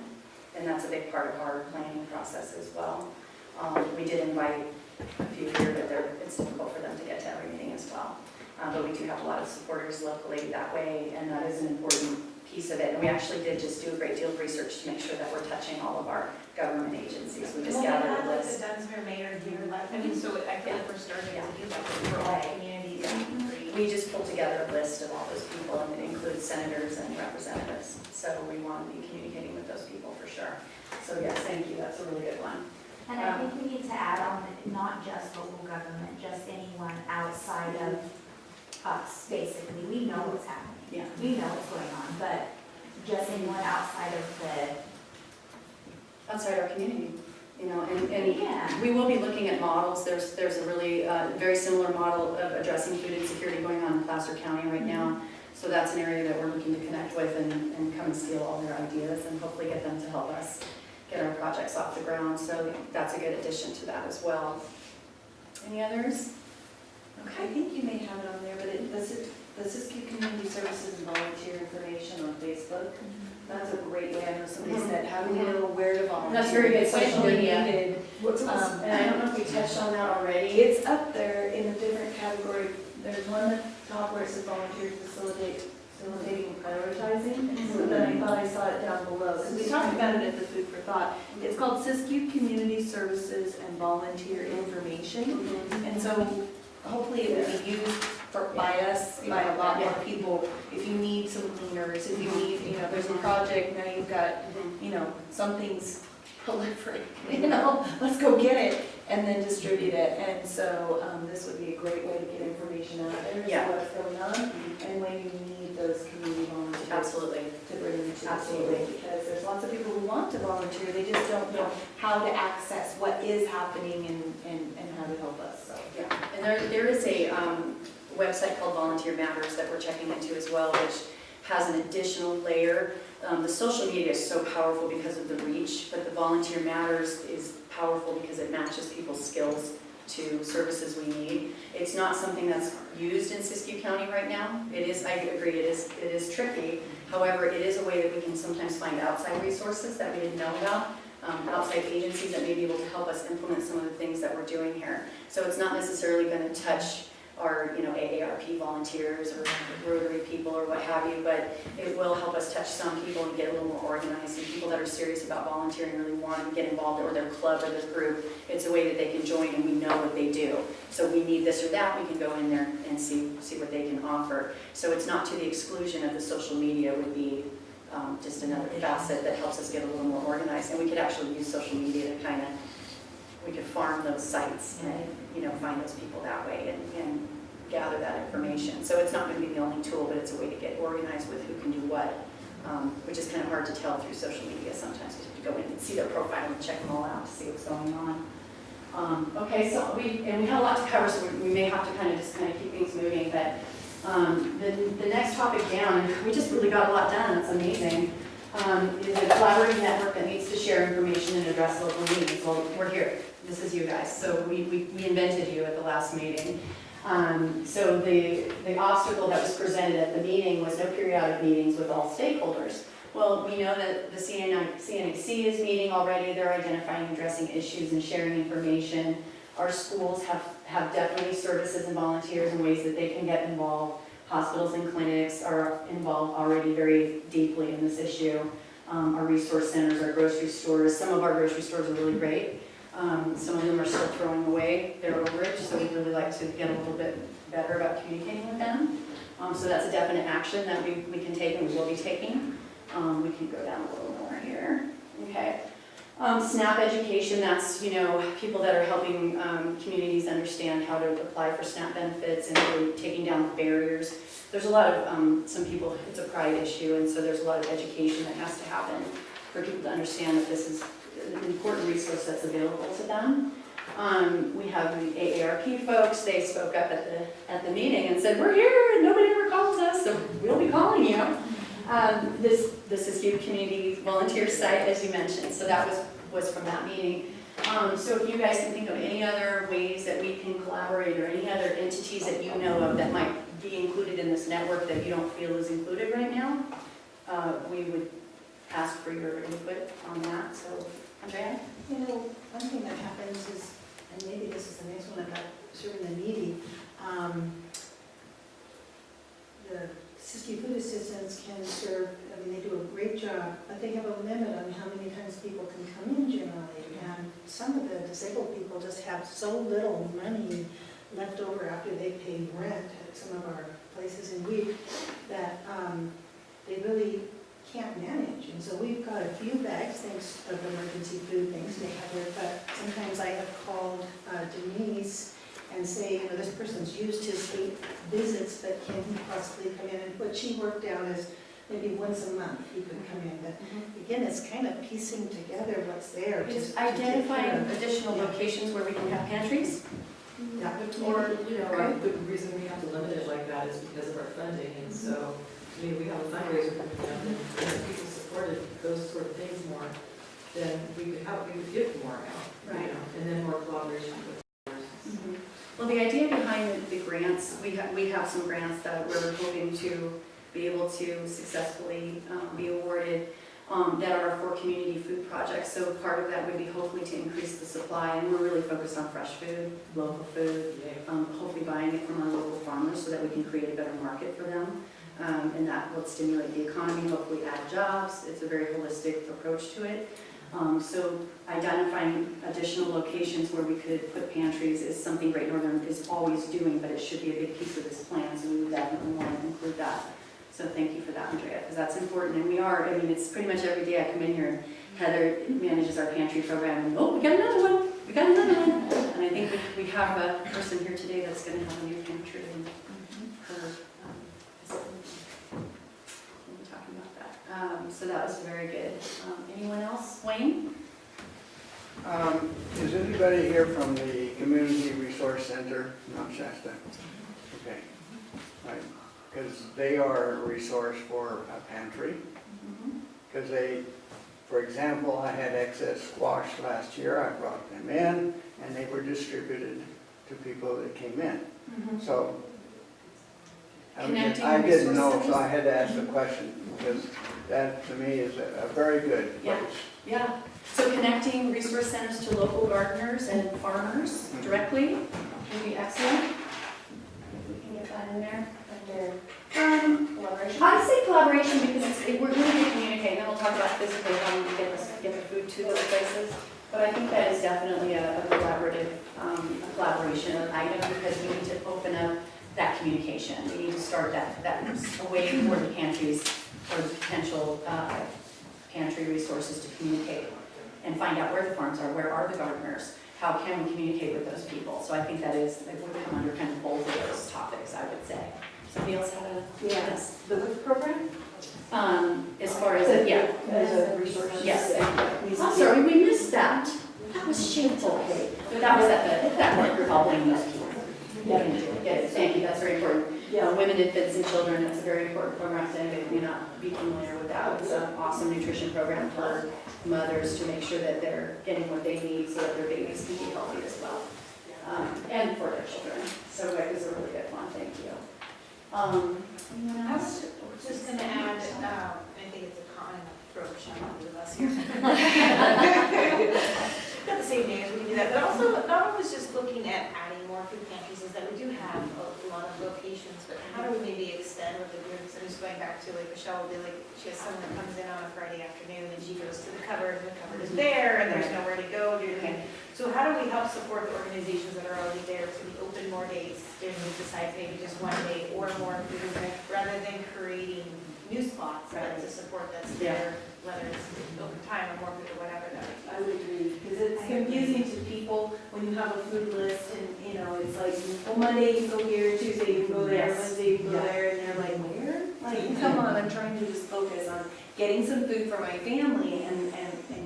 and that's a big part of our planning process as well. We did invite a few here, but it's difficult for them to get to every meeting as well. But we do have a lot of supporters locally that way, and that is an important piece of it. And we actually did just do a great deal of research to make sure that we're touching all of our government agencies. We just gathered a list. The Dunsmere mayor here, so I feel like we're starting to do that for all communities. We just pulled together a list of all those people, and it includes senators and representatives. So we want to be communicating with those people for sure. So yes, thank you, that's a really good one. And I think we need to add on, not just local government, just anyone outside of us, basically. We know what's happening. Yeah. We know what's going on, but just anyone outside of Outside our community, and Yeah. we will be looking at models. There's a really very similar model of addressing food insecurity going on in Placer County right now. So that's an area that we're looking to connect with and come and steal all their ideas and hopefully get them to help us get our projects off the ground. So that's a good addition to that as well. Any others? I think you may have it on there, but the Siskiyou Community Services and Volunteer Information on Facebook. That's a great way. I know somebody said, how do we know where to volunteer? That's very good, social When media. needed. And I don't know if we touched on that already. It's up there in a different category. There's one at the top where it says volunteer facilitating and prioritizing. So then I thought I saw it down below, because we talked about it at the Food for Thought. It's called Siskiyou Community Services and Volunteer Information. And so hopefully it will be used by us, by a lot more people. If you need some cleaners, if you need, there's a project, now you've got, something's proliferating, let's go get it and then distribute it. And so this would be a great way to get information out there Yeah. of what's going on and when you need those community volunteers. Absolutely. To bring them to the Absolutely. table, because there's lots of people who want to volunteer, they just don't know how to access what is happening and how to help us, so. Yeah, and there is a website called Volunteer Matters that we're checking into as well, which has an additional layer. The social media is so powerful because of the reach, but the Volunteer Matters is powerful because it matches people's skills to services we need. It's not something that's used in Siskiyou County right now. It is, I agree, it is tricky. However, it is a way that we can sometimes find outside resources that we didn't know about. Outside agencies that may be able to help us implement some of the things that we're doing here. So it's not necessarily going to touch our, AARP volunteers or Rotary people or what have you, but it will help us touch some people and get a little more organized, and people that are serious about volunteering really want to get involved, or their club or their group. It's a way that they can join and we know what they do. So we need this or that, we can go in there and see what they can offer. So it's not to the exclusion of the social media, would be just another facet that helps us get a little more organized. And we could actually use social media to we could farm those sites and, find those people that way and gather that information. So it's not going to be the only tool, but it's a way to get organized with who can do what which is kind of hard to tell through social media sometimes. You have to go in and see their profile and check them all out to see what's going on. Okay, so we had a lot to cover, so we may have to kind of keep things moving, but the next topic down, and we just really got a lot done, that's amazing, is a collaborative network that needs to share information and address local needs. Well, we're here, this is you guys, so we invented you at the last meeting. So the obstacle that was presented at the meeting was no periodic meetings with all stakeholders. Well, we know that the CNAC is meeting already. They're identifying and addressing issues and sharing information. Our schools have definitely services and volunteers and ways that they can get involved. Hospitals and clinics are involved already very deeply in this issue. Our resource centers, our grocery stores, some of our grocery stores are really great. Some of them are still throwing away their overage, so we'd really like to get a little bit better about communicating with them. So that's a definite action that we can take and we will be taking. We can go down a little more here. Okay. SNAP education, that's, people that are helping communities understand how to apply for SNAP benefits and really taking down the barriers. There's a lot of, some people, it's a pride issue, and so there's a lot of education that has to happen for people to understand that this is an important resource that's available to them. We have the AARP folks, they spoke up at the meeting and said, we're here and nobody ever calls us, so we'll be calling you. The Siskiyou Community Volunteer Site, as you mentioned, so that was from that meeting. So if you guys can think of any other ways that we can collaborate or any other entities that you know of that might be included in this network that you don't feel is included right now, we would ask for your input on that. So, Andrea? One thing that happens is, and maybe this is the next one about serving the needy, the Siskiyou Food Assistants can serve, they do a great job, but they have a limit on how many times people can come in generally. And some of the disabled people just have so little money left over after they pay rent at some of our places in week that they really can't manage. And so we've got a few bags, thanks of emergency food, thanks to Heather, but sometimes I have called Denise and say, this person's used his 8 visits, but can he possibly come in? And what she worked out is maybe once a month he could come in. But again, it's kind of piecing together what's there. It's identifying additional locations where we can have pantries. Yeah. Or, the reason we have to limit it like that is because of our funding, and so, we have a fundraiser for them, and if people supported those sort of things more, then we could give more out, Right. And then more collaboration with others. Well, the idea behind the grants, we have some grants that we're hoping to be able to successfully be awarded that are for community food projects. So part of that would be hopefully to increase the supply, and we're really focused on fresh food, local food, hopefully buying it from our local farmers so that we can create a better market for them. And that will stimulate the economy, hopefully add jobs. It's a very holistic approach to it. So identifying additional locations where we could put pantries is something Great Northern is always doing, but it should be a big piece of this plan, so we would definitely want to include that. So thank you for that, Andrea, because that's important. And we are, it's pretty much every day I come in here and Heather manages our pantry program, and we got another one, we got another one. And I think we have a person here today that's going to have a new pantry and her we'll be talking about that. So that was very good. Anyone else? Wayne? Is anybody here from the Community Resource Center, Mount Shasta? Okay. Right. Because they are a resource for a pantry. Because for example, I had excess squash last year. I brought them in, and they were distributed to people that came in. So I didn't know, so I had to ask the question, because that to me is a very good place. Yeah. So connecting resource centers to local gardeners and farmers directly would be excellent. If we can get that in there. Collaboration? I say collaboration because we're really going to communicate, and then we'll talk about physically how we get the food to those places. But I think that is definitely a collaborative, a collaboration item, because we need to open up that communication. We need to start that a way for the pantries or the potential pantry resources to communicate and find out where the farms are, where are the gardeners, how can we communicate with those people. So I think that would come under kind of both of those topics, I would say. Somebody else had a... Yes, the WIC program? As far as, yeah. As a resource. Yes. I'm sorry, we missed that. That was shameful. That was at that work group, helping those people. Get it, thank you, that's very important. Women, infants, and children, that's a very important program, so anybody may not be familiar with that. It's an awesome nutrition program for mothers to make sure that they're getting what they need so that their babies can be healthy as well. And for their children. So it was a really good one, thank you. Anyone I else? was just gonna add, I think it's a common approach on all of us here. Got the same names, we can do that, but also, not always just looking at adding more food pantries, is that we do have a lot of locations, but how do we maybe extend with the groups? I'm just going back to like Michelle will be like, she has someone that comes in on a Friday afternoon and she goes to the cupboard and the cupboard is there and there's nowhere to go. So how do we help support the organizations that are already there to be open more days, besides maybe just one day or more food, rather than creating new spots, but to support that's there, whether it's overtime or more food or whatever that is. I would agree, because it's confusing to people when you have a food list and, you know, it's like, well, Monday you go here, Tuesday you go there, Wednesday you go there, and they're like, where? Like, come on, I'm trying to just focus on getting some food for my family, and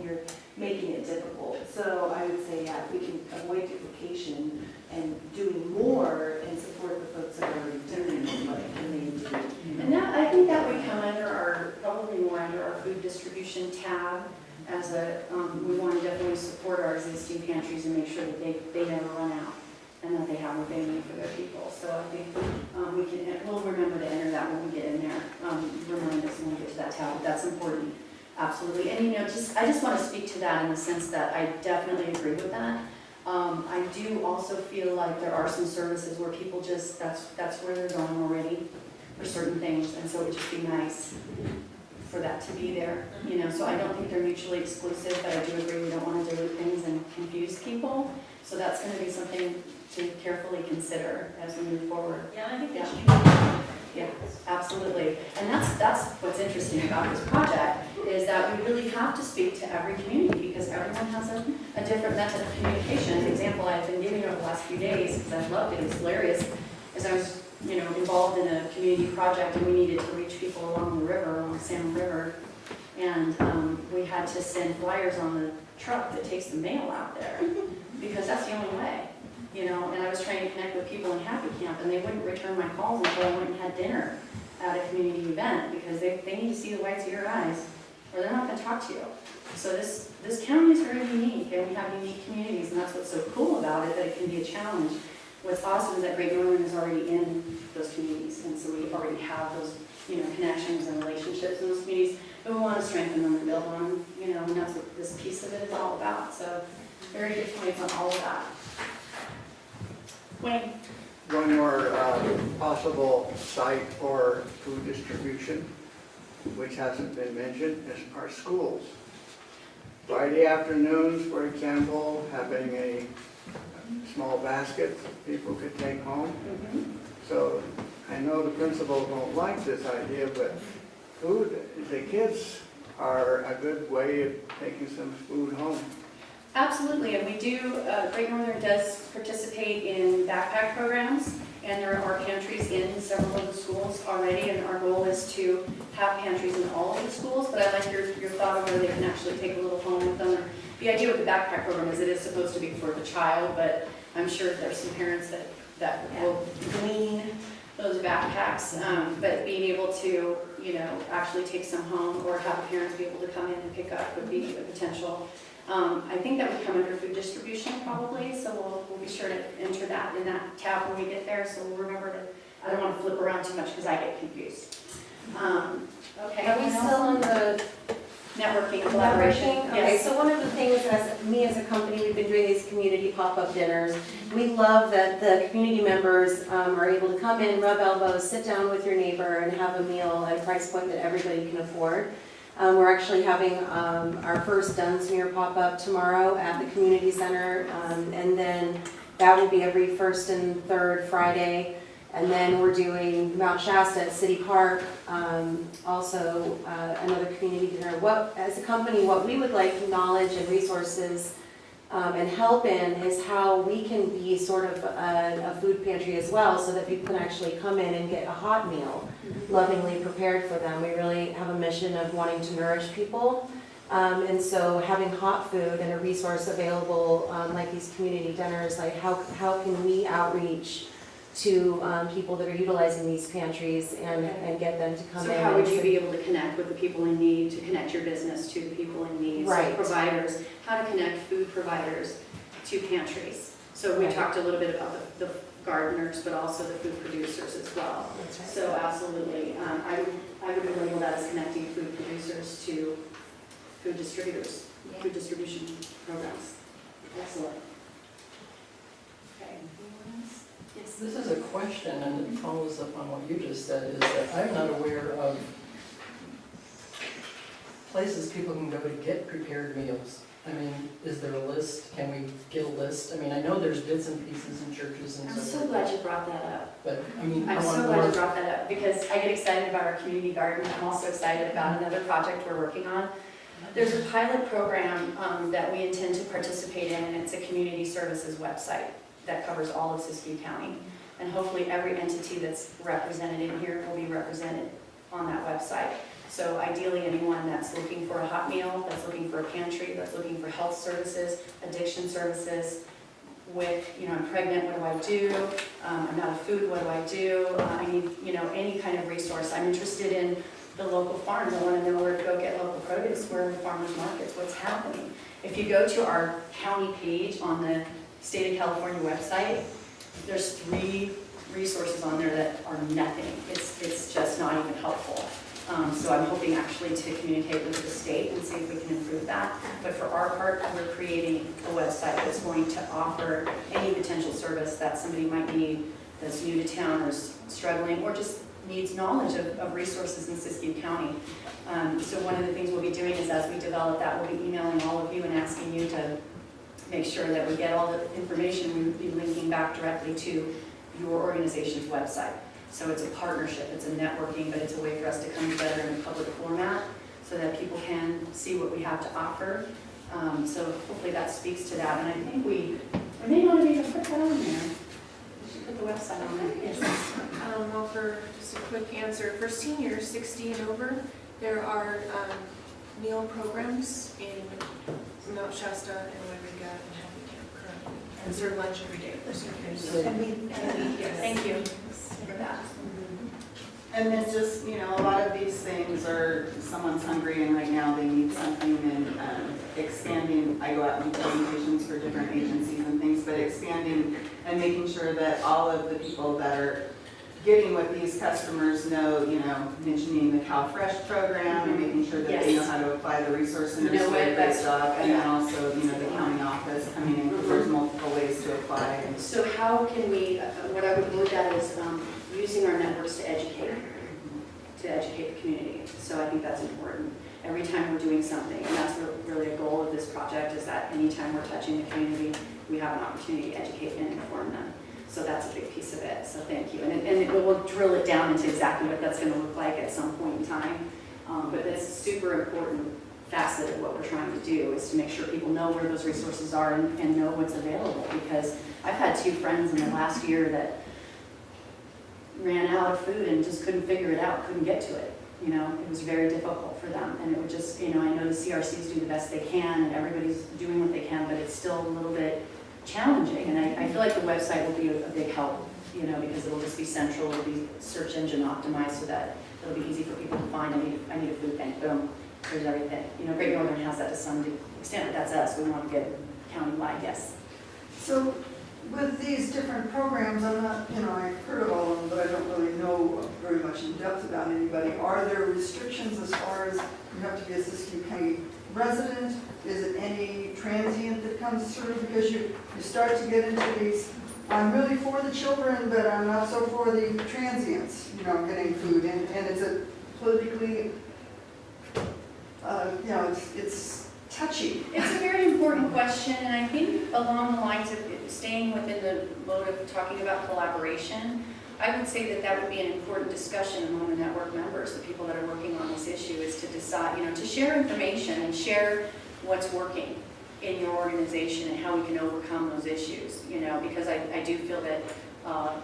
you're making it difficult. So I would say, yeah, if we can avoid duplication and doing more and support the folks that are already doing what they need to do. And that, I think that would come under our, probably more under our food distribution tab as a, we want to definitely support our existing pantries and make sure that they never run out and that they have what they need for their people. So I think we can, we'll remember to enter that when we get in there. Remind us when we get to that tab, but that's important, absolutely. And you know, I just want to speak to that in the sense that I definitely agree with that. I do also feel like there are some services where people just, that's where they're going already for certain things, and so it would just be nice for that to be there, you know. So I don't think they're mutually exclusive, but I do agree we don't want to dilute things and confuse people. So that's going to be something to carefully consider as we move forward. Yeah, I think that's Yeah, absolutely. And that's what's interesting about this project, is that we really have to speak to every community because everyone has a different method of communication. An example I've been giving over the last few days, because I've loved it, it's hilarious, is I was involved in a community project and we needed to reach people along the river, along the Salmon River. And we had to send flyers on the truck that takes the mail out there because that's the only way. And I was trying to connect with people in Happy Camp, and they wouldn't return my calls until I went and had dinner at a community event because they need to see the whites of your eyes, or they're not going to talk to you. So this county is very unique, and we have unique communities, and that's what's so cool about it, that it can be a challenge. What's awesome is that Great Northern is already in those communities, and so we already have those connections and relationships in those communities, but we want to strengthen them and build on them, and that's what this piece of it is all about. So very good points on all of that. Wayne? One more possible site for food distribution, which hasn't been mentioned, is our schools. Friday afternoons, for example, having a small basket people could take home. So I know the principals won't like this idea, but food, the kids are a good way of taking some food home. Absolutely, and we do, Great Northern does participate in backpack programs, and there are pantries in several of the schools already, and our goal is to have pantries in all of the schools, but I like your thought of where they can actually take a little home with them. The idea with the backpack program is it is supposed to be for the child, but I'm sure there's some parents that will glean those backpacks, but being able to, actually take some home or have parents be able to come in and pick up would be a potential. I think that would come under food distribution probably, so we'll be sure to enter that in that tab when we get there, so we'll remember to, I don't want to flip around too much because I get confused. Okay. Are we still on the networking collaboration? Okay, so one of the things as a company, we've been doing these community pop-up dinners. We love that the community members are able to come in, rub elbows, sit down with your neighbor and have a meal at a price point that everybody can afford. We're actually having our first Dunsmuir pop-up tomorrow at the community center, and then that will be every first and third Friday. And then we're doing Mount Shasta at City Park, also another community dinner. As a company, what we would like knowledge and resources and help in is how we can be sort of a food pantry as well, so that people can actually come in and get a hot meal lovingly prepared for them. We really have a mission of wanting to nourish people. And so having hot food and a resource available, like these community dinners, like how can we outreach to people that are utilizing these pantries and get them to come in? So how would you and- be able to connect with the people in need, to connect your business to the people in need? Right. So providers, how to connect food providers to pantries. So we Right. talked a little bit about the gardeners, but also the food producers as well. That's right. So absolutely, I would label that as connecting food producers to food distributors, food distribution programs. Excellent. Okay. Anyone else? Yes. This is a question, and it follows up on what you just said, is that I'm not aware of places people can go to get prepared meals. I mean, is there a list? Can we get a list? I mean, I know there's bits and pieces in churches and I'm so so forth. glad you brought that up. But, I mean, I I'm want so more. glad you brought that up, because I get excited about our community garden. I'm also excited about another project we're working on. There's a pilot program that we intend to participate in, and it's a community services website that covers all of Siskiyou County. And hopefully every entity that's represented in here will be represented on that website. So ideally, anyone that's looking for a hot meal, that's looking for a pantry, that's looking for health services, addiction services, with, I'm pregnant, what do I do? I'm out of food, what do I do? I need, any kind of resource. I'm interested in the local farms. I want to know where to go get local produce, where are the farmers markets, what's happening. If you go to our county page on the State of California website, there's 3 resources on there that are nothing. It's just not even helpful. So I'm hoping actually to communicate with the state and see if we can improve that. But for our part, we're creating a website that's going to offer any potential service that somebody might need that's new to town or is struggling or just needs knowledge of resources in Siskiyou County. So one of the things we'll be doing is as we develop that, we'll be emailing all of you and asking you to make sure that we get all the information. We will be linking back directly to your organization's website. So it's a partnership, it's a networking, but it's a way for us to come together in a public format so that people can see what we have to offer. So hopefully that speaks to that. And I think we may not have even put that on there. We should put the website on there. Yes. Well, for just a quick answer, for seniors 60 and over, there are meal programs in Mount Shasta and Wairega and Happy Camp currently. And serve lunch every day for seniors. Yes. Thank you for that. And then just, a lot of these things are, someone's hungry and right now they need something and expanding, I go out and do presentations for different agencies and things, but expanding and making sure that all of the people that are getting what these customers know, mentioning the Cal Fresh program and making sure that they know how to apply the resource centers to a great job. And then also, the county office coming in, because there's multiple ways to apply. So how can we, what I would look at is using our networks to educate the community. So I think that's important. Every time we're doing something, and that's really a goal of this project, is that anytime we're touching the community, we have an opportunity to educate and inform them. So that's a big piece of it, so thank you. And we'll drill it down into exactly what that's gonna look like at some point in time. But that's a super important facet of what we're trying to do, is to make sure people know where those resources are and know what's available. Because I've had 2 friends in the last year that ran out of food and just couldn't figure it out, couldn't get to it. It was very difficult for them. And it would just, I know the CRCs do the best they can and everybody's doing what they can, but it's still a little bit challenging. And I feel like the website will be a big help, because it'll just be central, it'll be search engine optimized so that it'll be easy for people to find. I need a food bank, boom, there's everything. Great Northern has that to some extent, but that's us. We want to get countywide, yes. So with these different programs, I'm not, I've heard of all of them, but I don't really know very much in depth about anybody. Are there restrictions as far as you have to be a Siskiyou County resident? Is it any transient that comes through? Because you start to get into these, I'm really for the children, but I'm not so for the transients, getting food. And it's a politically, it's touchy. It's a very important question, and I think along the lines of staying within the mode of talking about collaboration, I would say that would be an important discussion among the network members, the people that are working on this issue, is to decide, to share information and share what's working. in your organization and how we can overcome those issues, you know, because I do feel that,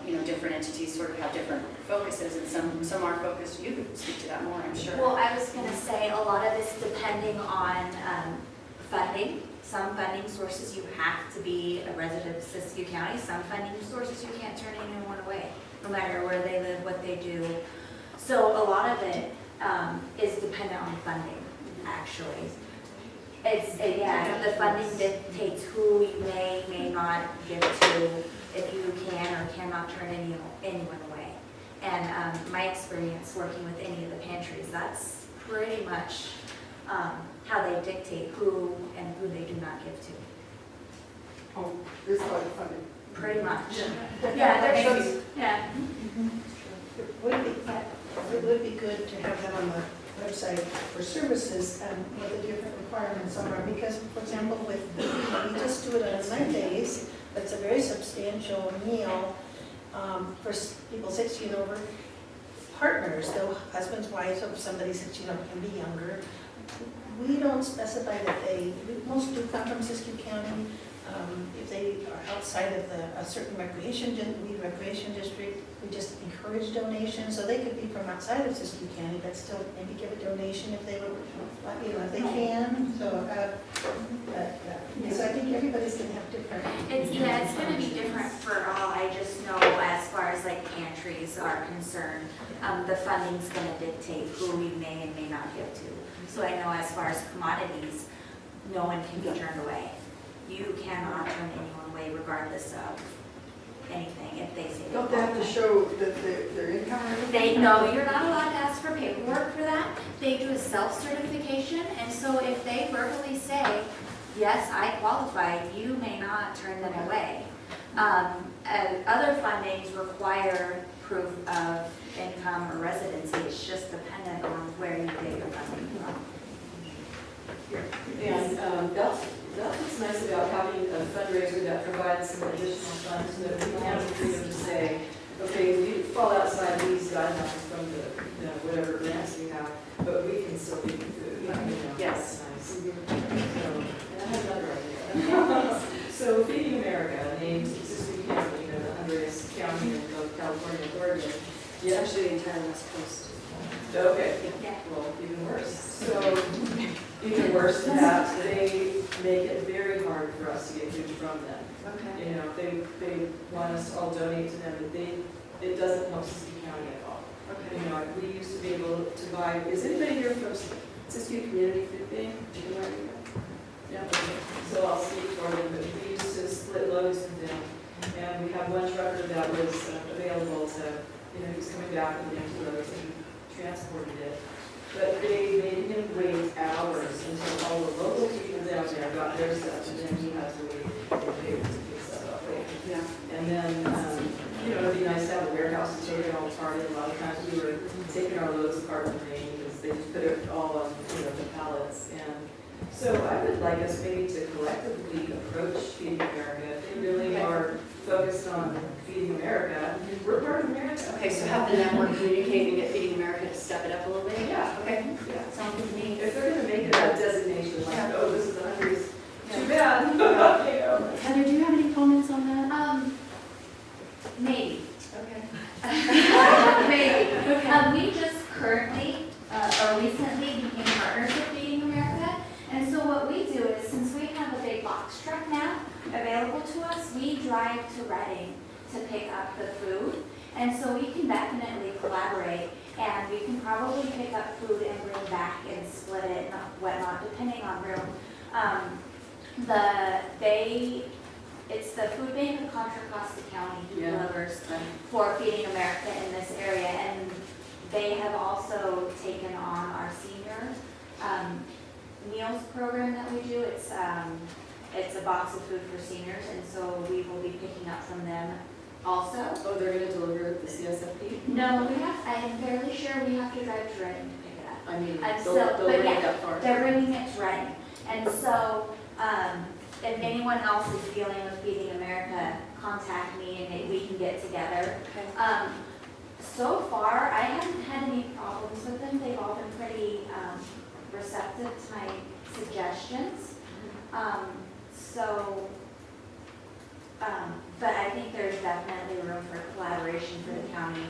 you know, different entities sort of have different focuses, and some are focused. You could speak to that more, I'm sure. Well, I was gonna say, a lot of it's depending on funding. Some funding sources you have to be a resident of Siskiyou County. Some funding sources you can't turn anyone away, no matter where they live, what they do. So a lot of it is dependent on funding, actually. Yeah, the funding dictates who you may not give to, if you can or cannot turn anyone away. And my experience working with any of the pantries, that's pretty much how they dictate who and who they do not give to. Oh, this part of funding. Pretty much. Yeah, there's, yeah. It would be good to have that on the website for services and what the different requirements are, because, for example, with, we just do it on Mondays, but it's a very substantial meal for people 60 and over, partners, though husbands, wives of somebody 60 and over can be younger. We don't specify that most do come from Siskiyou County. If they are outside of a certain recreation district, we just encourage donations, so they could be from outside of Siskiyou County, but still maybe give a donation if they would, you know, if they can. So, so I think everybody's going to have different. It's going to be different for all. I just know as far as like pantries are concerned, the funding's going to dictate who we may and may not give to. So I know as far as commodities, no one can be turned away. You cannot turn anyone away regardless of anything if they say. Don't they have to show that their income or anything? No, you're not allowed to ask for paperwork for that. They do a self-certification, and so if they verbally say, yes, I qualify, you may not turn them away. Other fundings require proof of income or residency. It's just dependent on where you get your funding from. And that's what's nice about having a fundraiser that provides some additional funds, so that we have the freedom to say, okay, we fall outside these guidelines from the whatever grants we have, but we can still feed food. You know, Yes. That's nice. So, and I have another idea. So Feeding America, named Siskiyou County, you know, the Andreas County in both California and Oregon. Yeah, actually the entire West Coast. Okay, well, even worse. So, even worse than that, they make it very hard for us to get food from them. Okay. You know, they want us to all donate to them, but it doesn't help Siskiyou County at all. Okay. You know, we used to be able to buy, is anybody here from Siskiyou Community Food Bank? Do you know where you go? Yeah, okay. So I'll speak for them, but we used to split loads with them. And we had one trucker that was available to, you know, he was coming back with the empty loads and he transported it. But they made him wait hours until all the local people down there got their stuff, and then he had to wait for papers to pick stuff up. Yeah. And then, you know, it'd be nice to have a warehouse to take it all apart. And a lot of times we were taking our loads apart from the rain because they just put it all on, you know, the pallets. And so I would like us maybe to collectively approach Feeding America. If they really are focused on Feeding America, we're part of America. Okay, so have the network communicating at Feeding America to step it up a little bit? Yeah. Okay. Yeah. Sounds good to me. If they're going to make it a designation, like, oh, this is the Hungary's, too bad. You know. Heather, do you have any comments on that? Maybe. Okay. Maybe. Okay. We just currently, or recently became partners with Feeding America. And so what we do is, since we have a big box truck now available to us, we drive to Reading to pick up the food. And so we can definitely collaborate, and we can probably pick up food and bring back and split it and whatnot, depending on room. It's the Food Bank of Contra Costa County who delivers for Feeding America in this area, and they have also taken on our senior meals program that we do. It's a box of food for seniors, and so we will be picking up from them also. Oh, they're going to deliver the CSFP? No, I am fairly sure we have to drive to Reading to pick it up. I mean, And they'll so, bring but it yeah, that far. they're bringing it to Reading. And so, if anyone else is dealing with Feeding America, contact me and we can get together. So far, I haven't had any problems with them. They've all been pretty receptive to my suggestions. So, but I think there's definitely room for collaboration for the county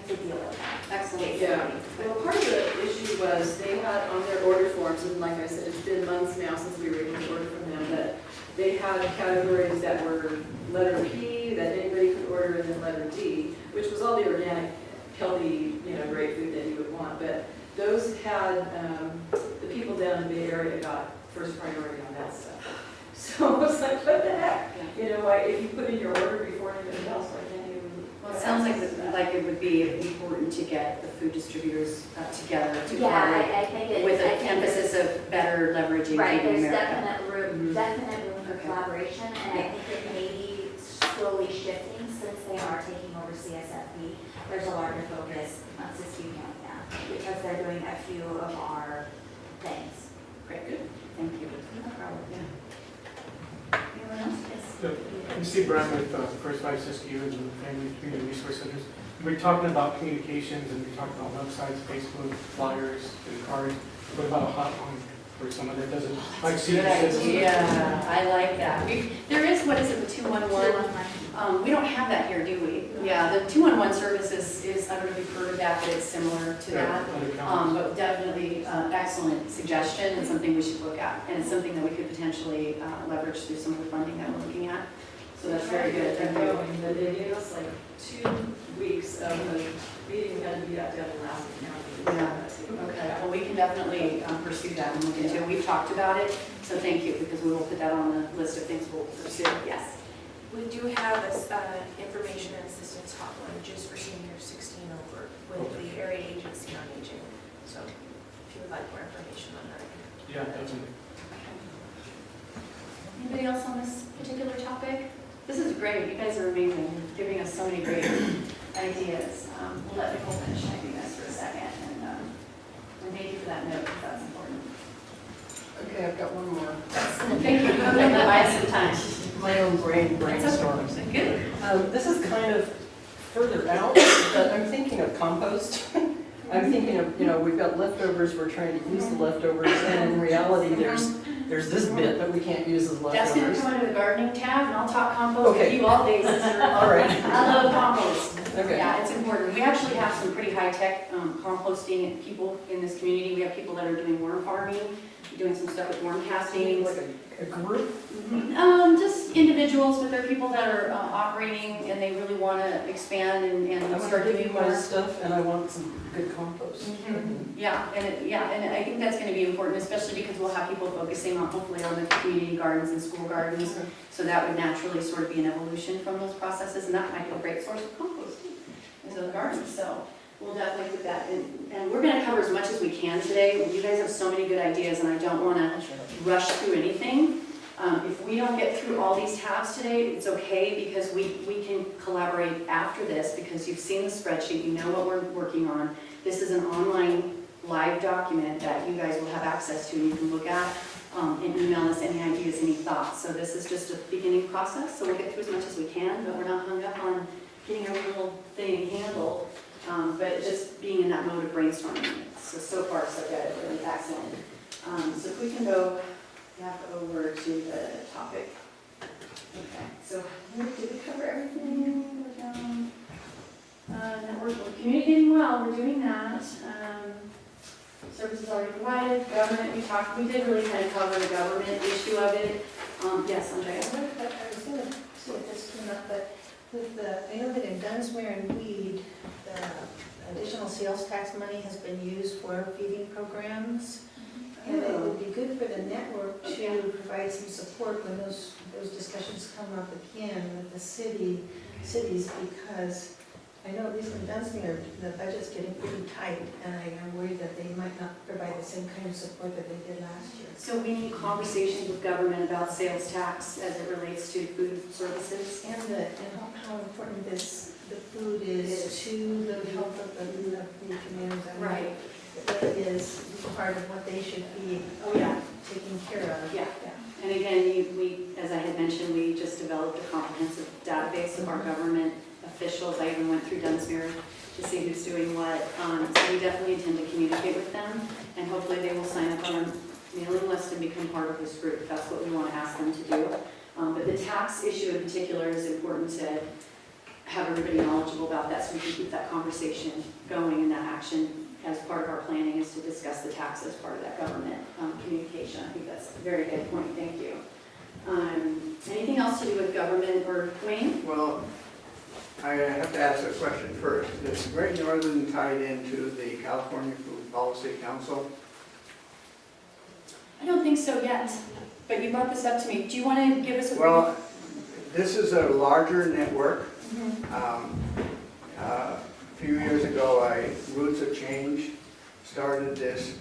to deal with that. Excellent. Yeah, well, part of the issue was they had on their order forms, and like I said, it's been months now since we were able to order from them, that they had categories that were letter P, that anybody could order, and then letter D, which was all the organic, healthy, great food that you would want, but those had, the people down in the Bay Area got first priority on that stuff. So I was like, what the heck? Why, if you put in your order before anybody else, why can't you? Well, it sounds like it would be important to get the food distributors together to Yeah, collaborate I think it with is. an emphasis of better leveraging Right, Feeding there's America. definite room for Okay. collaboration, and I think it may be slowly shifting since they are taking over CSFB. There's a larger focus on Siskiyou County now, because they're doing a few of our things. Great, good. Thank you. No problem. Anyone else? Yes. I'm Steve Brown with First Five Siskiyou and the Family Community Resource Centers. We're talking about communications and we're talking about websites, Facebook, flyers, and cards. What about a hotline for someone that doesn't like see Good the citizens? idea. I like that. There is, what is it, the 211? We don't have that here, do we? Yeah, the 211 service is, I don't know if you've heard of that, but it's similar to that. Other counties. But definitely excellent suggestion and something we should look at. And it's something that we could potentially leverage through some of the funding that we're looking at. So that's very good. Thank you. But they gave us like 2 weeks of the meeting, had to be out down in Alaska County. Yeah. Okay, well, we can definitely pursue that and look into it. We've talked about it, so thank you, because we will put that on the list of things we'll pursue. Yes. We do have this information and assistance hotline just for seniors 16 over with the Area Agency on Aging. So if you would like more information on that. Yeah, definitely. Anybody else on this particular topic? This is great. You guys are amazing. You're giving us so many great ideas. We'll let Nicole finish typing this for a second. And thank you for that note, because that's important. Okay, I've got one more. Thank you. I'm going to buy some time. My own brainstorm. Good. This is kind of further out, but I'm thinking of compost. I'm thinking of, we've got leftovers, we're trying to use the leftovers, and in reality, there's this bit that we can't use as That's going to leftovers. come under the gardening tab, and I'll talk compost with Okay. you all day, sister. All right. I love compost. Okay. Yeah, it's important. We actually have some pretty high-tech composting people in this community. We have people that are doing worm farming, doing some stuff with worm castings. Like a group? Just individuals, but they're people that are operating and they really want to expand and I want start to give doing you my more. stuff, and I want some good compost. Yeah, and I think that's going to be important, especially because we'll have people focusing on, hopefully, on the community gardens and school gardens. So that would naturally sort of be an evolution from those processes, and that might be a great source of compost into the gardens. So we'll definitely put that in. And we're going to cover as much as we can today. You guys have so many good ideas, and I don't want to rush through anything. If we don't get through all these tabs today, it's okay, because we can collaborate after this, because you've seen the spreadsheet, you know what we're working on. This is an online live document that you guys will have access to and you can look at and email us any ideas, any thoughts. So this is just a beginning process, so we'll get through as much as we can, but we're not hung up on getting every little thing handled, but just being in that mode of brainstorming. So far, so good, really excellent. So if we can go back over to the topic. Okay, so did we cover everything? We're down. We're communicating well, we're doing that. Services already provided, government, we did really kind of cover the government issue of it. Yes, Andrea? I was going to see if this came up, but with I know that in Dunsmere and Weed, the additional sales tax money has been used for feeding programs. And it would be good for the network to provide some support when those discussions come up again with the cities, because I know at least in Dunsmere, the budget's getting pretty tight, and I'm worried that they might not provide the same kind of support that they did last year. So we need conversations with government about sales tax as it relates to food services. And how important the food is to the health of the communities. I mean, Right. It is part of what they should be taking care of. Yeah. And again, we, as I had mentioned, we just developed a comprehensive database of our government officials. I even went through Dunsmere to see who's doing what. So we definitely intend to communicate with them, and hopefully they will sign up on mailing list and become part of this group. That's what we want to ask them to do. But the tax issue in particular is important to have everybody knowledgeable about that so we can keep that conversation going, and that action as part of our planning is to discuss the tax as part of that government communication. I think that's a very good point. Thank you. Anything else to do with government or Wayne? Well, I have to ask a question first. Is Great Northern tied into the California Food Policy Council? I don't think so yet, but you brought this up to me. Do you want to give us a brief? Well, this is a larger network. A few years ago, Roots of Change started this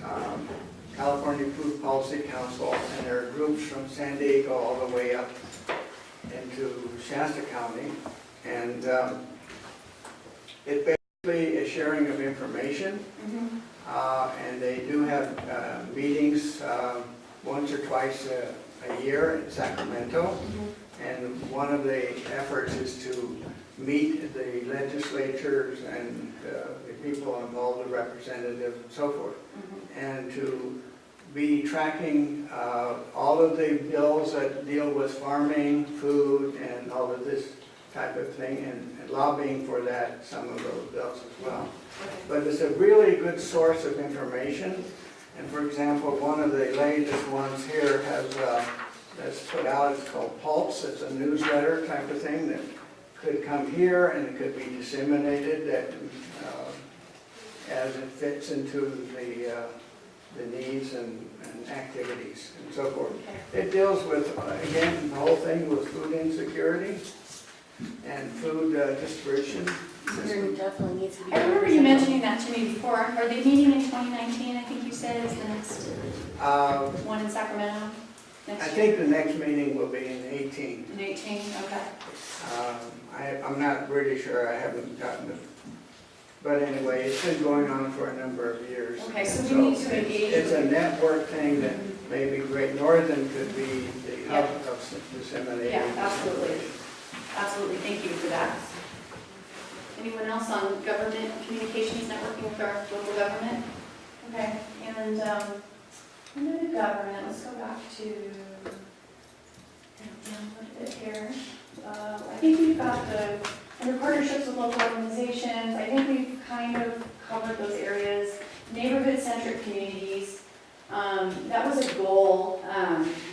California Food Policy Council, and there are groups from San Diego all the way up into Shasta County. And it basically is sharing of information. And they do have meetings once or twice a year in Sacramento. And one of the efforts is to meet the legislatures and the people involved, the representatives and so forth, and to be tracking all of the bills that deal with farming, food, and all of this type of thing, and lobbying for that, some of those bills as well. But it's a really good source of information. And for example, one of the latest ones here has that's put out, it's called Pulse. It's a newsletter type of thing that could come here and it could be disseminated that as it fits into the needs and activities and so forth. It deals with, again, the whole thing with food insecurity and food distribution. There definitely needs to be. I remember you mentioning that to me before. Are they meeting in 2019? I think you said is the next one in Sacramento. I think the next meeting will be in 18. In 18, okay. I'm not really sure. I haven't gotten it. But anyway, it's been going on for a number of years. Okay, so we need to engage. It's a network thing that maybe Great Northern could be the hub of disseminating. Yeah, absolutely. Absolutely. Thank you for that. Anyone else on government communications networking with our local government? Okay, and under the government, let's go back to, download it here. I think we've got under partnerships with local organizations, I think we've kind of covered those areas. Neighborhood-centric communities, that was a goal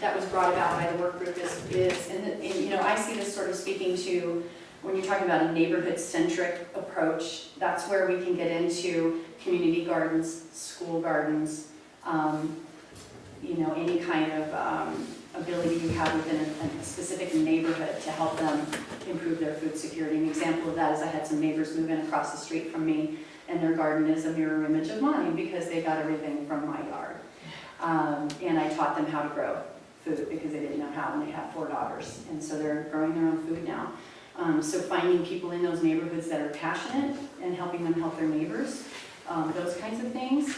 that was brought about by the work group and you know, I see this sort of speaking to when you're talking about a neighborhood-centric approach, that's where we can get into community gardens, school gardens, you know, any kind of ability you have within a specific neighborhood to help them improve their food security. An example of that is I had some neighbors move in across the street from me, and their garden is a mirror image of mine because they got everything from my yard. And I taught them how to grow food because they didn't know how, and they have 4 daughters, and so they're growing their own food now. So finding people in those neighborhoods that are passionate and helping them help their neighbors, those kinds of things.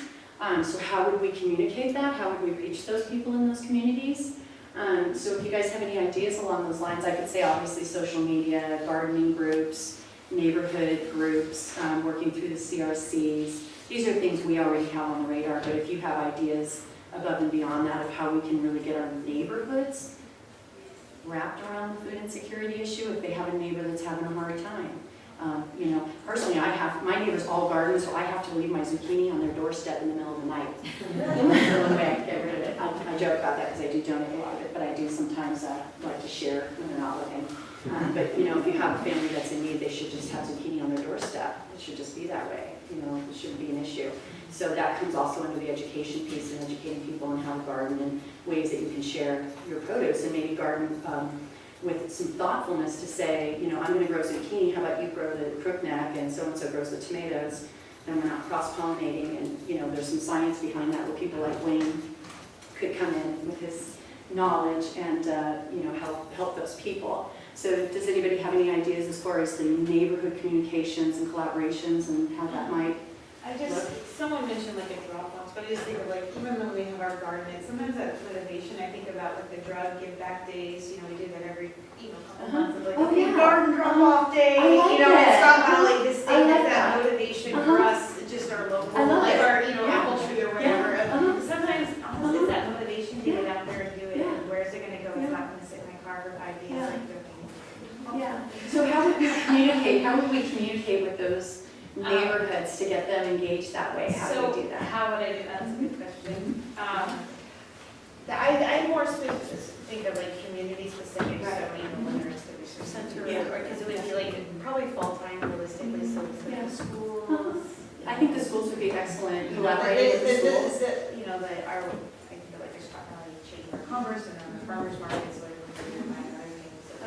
So how would we communicate that? How would we reach those people in those communities? So if you guys have any ideas along those lines, I could say obviously social media, gardening groups, neighborhood groups, working through the CRCs. These are things we already have on the radar, but if you have ideas above and beyond that of how we can really get our neighborhoods wrapped around the food insecurity issue, if they have a neighbor that's having a hard time. You know, personally, my neighbors all garden, so I have to leave my zucchini on their doorstep in the middle of the night. Throw it away, get rid of it. I joke about that because I do donate a lot of it, but I do sometimes like to share when they're not looking. But you know, if you have a family that's in need, they should just have zucchini on their doorstep. It should just be that way. You know, it shouldn't be an issue. So that comes also under the education piece and educating people on how to garden and ways that you can share your produce and maybe garden with some thoughtfulness to say, you know, I'm going to grow zucchini, how about you grow the crookneck and so grows the tomatoes, and we're not cross-pollinating, and you know, there's some science behind that where people like Wayne could come in with his knowledge and you know, help those people. So does anybody have any ideas as far as the neighborhood communications and collaborations and how that might look? Someone mentioned like a Dropbox, but I just think of like, even when we have our garden, sometimes that motivation, I think about like the drug give back days, you know, we do that every, you know, couple months of like, garden drop off day, you know, it's somehow like this thing like that motivation for us, just our local, like our, you know, apple tree or whatever. Sometimes almost it's that motivation neighborhoods to get them engaged that way? How do we do that? So how would I do that? That's a good question. I more think of like community specific, so whether it's the resource center or, because it would be like probably fall time realistically, so it's like the schools. I think the schools would be excellent collaborating with the schools. You know, that are, I feel like there's probably Chamber of Commerce and the farmers markets, so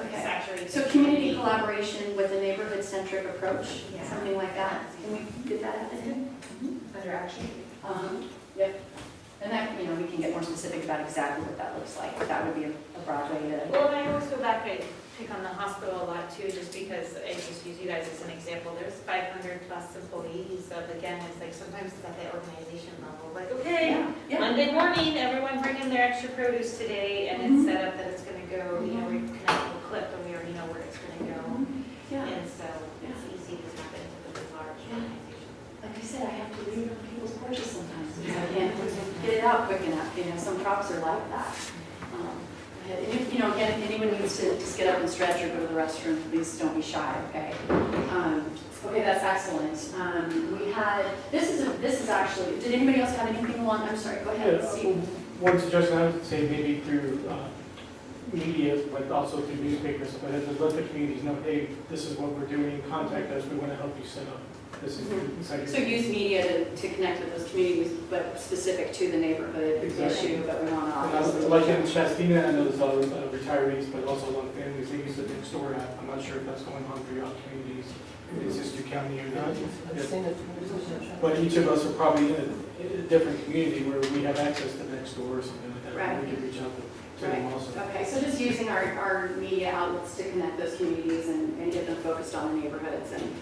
Okay. saturated. So community collaboration with a neighborhood-centric approach, Yeah. something like that. Can we get that added? Under action. Yep. And that, you know, we can get more specific about exactly what that looks like. That would be a broad way to. Well, and I always go back, I pick on the hospital a lot too, just because I just use you guys as an example. There's 500 plus employees, so again, it's like sometimes it's at the organization level, like, okay, Monday morning, everyone bring in their extra produce today, and it's set up that it's gonna go, you know, we connect a clip and we already know where it's gonna go. And so it's easy to tap into the large organization. Like I said, I have to leave on people's porches sometimes because I can't get it out quick enough. You know, some crops are like that. And if, you know, again, if anyone needs to just get up and stretch or go to the restroom, please don't be shy, okay? Okay, that's excellent. We had, this is actually, did anybody else have anything along, I'm sorry, go ahead, Steve. One suggestion I would say maybe through media, but also through newspapers, but let the communities know, hey, this is what we're doing, contact us, we want to help you set up. This is exciting. So use media to connect with those communities, but specific to the neighborhood issue that we want to obviously. Like in Chestina, I know there's a lot of retirees, but also a lot of families, they use the next door app. I'm not sure if that's going on for your communities in Siskiyou County or not. But each of us are probably in a different community where we have access to next door or something like that. Right. We can reach out to them also. Okay, so just using our media outlets to connect those communities and get them focused on the neighborhoods and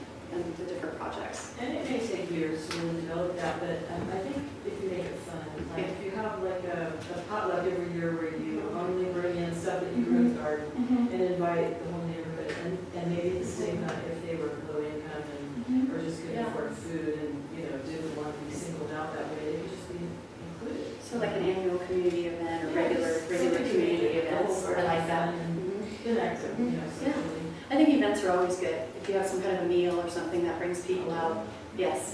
the different projects. And it may take years to really develop that, but I think if you make it fun, like if you have like a potluck every year where you only bring in stuff that you grow in the garden and invite the whole neighborhood, and maybe the same if they were low income and or just couldn't afford food and didn't want to be singled out that way, they could just be included. So like an annual community event or regular community events, sort of like that. Inactive, socially. I think events are always good. If you have some kind of a meal or something that brings people out. Yes.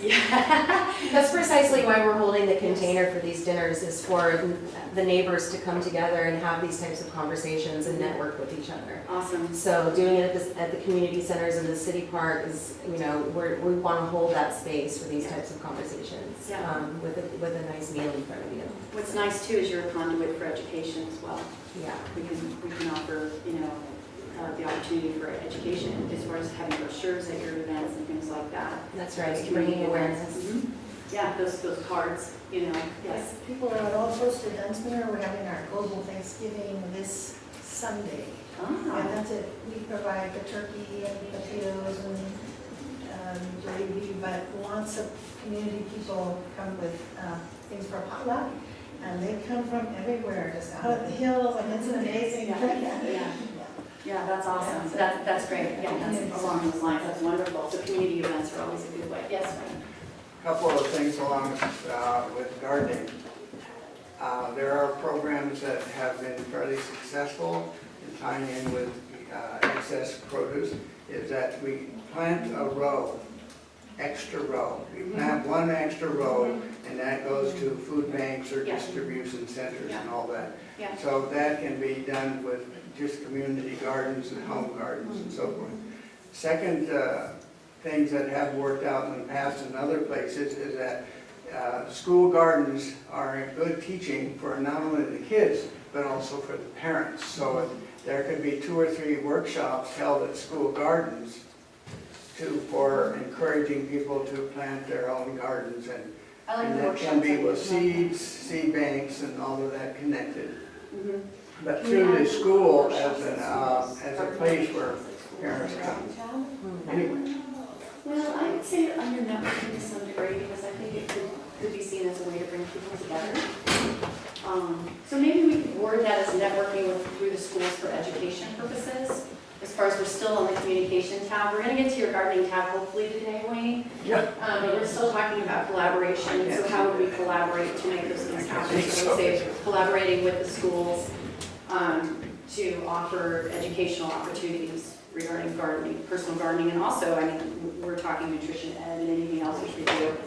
That's precisely why we're holding the container for these dinners, is for the neighbors to come together and have these types of conversations and network with each other. Awesome. So doing it at the community centers and the city park is, we want to hold that space for these types of conversations with a nice meal in front of you. What's nice too is you're a conduit for education as well. Yeah. We can offer, the opportunity for education as far as having brochures at your events and things like that. That's right, Those bringing community awareness. events. Yeah, those cards, yes. People are all close to Dunsmere, we're having our global Thanksgiving this Sunday. And that's it, we provide the turkey and potatoes and gravy, but lots of community people come with things for potluck. And they come from everywhere, just out of the hills, and it's amazing. Yeah, that's awesome. That's great. Yeah, that's along those lines. That's wonderful. So community events are always a good way. Yes, Frank? Couple of things along with gardening. There are programs that have been fairly successful in tying in with excess produce, is that we plant a row, extra row. We plant one extra row, and that goes to food banks or distribution centers and all that. So that can be done with just community gardens and home gardens and so forth. Second, things that have worked out in the past in other places is that school gardens are a good teaching for not only the kids, but also for the parents. So there could be 2 or 3 workshops held at school gardens for encouraging people to plant their own gardens, and that can be with seeds, seed banks, and all of that connected. But through the school as a place where parents come. Anyway. Well, I would say under networking to some degree, because I think it could be seen as a way to bring people together. So maybe we could word that as networking through the schools for education purposes. As far as we're still on the communication tab, we're going to get to your gardening tab hopefully today, Wayne. Yeah. But we're still talking about collaboration. So how would we collaborate to make those things happen? So let's say collaborating with the schools to offer educational opportunities regarding gardening, personal gardening, and also, I mean, we're talking nutrition ed and anything else which we do.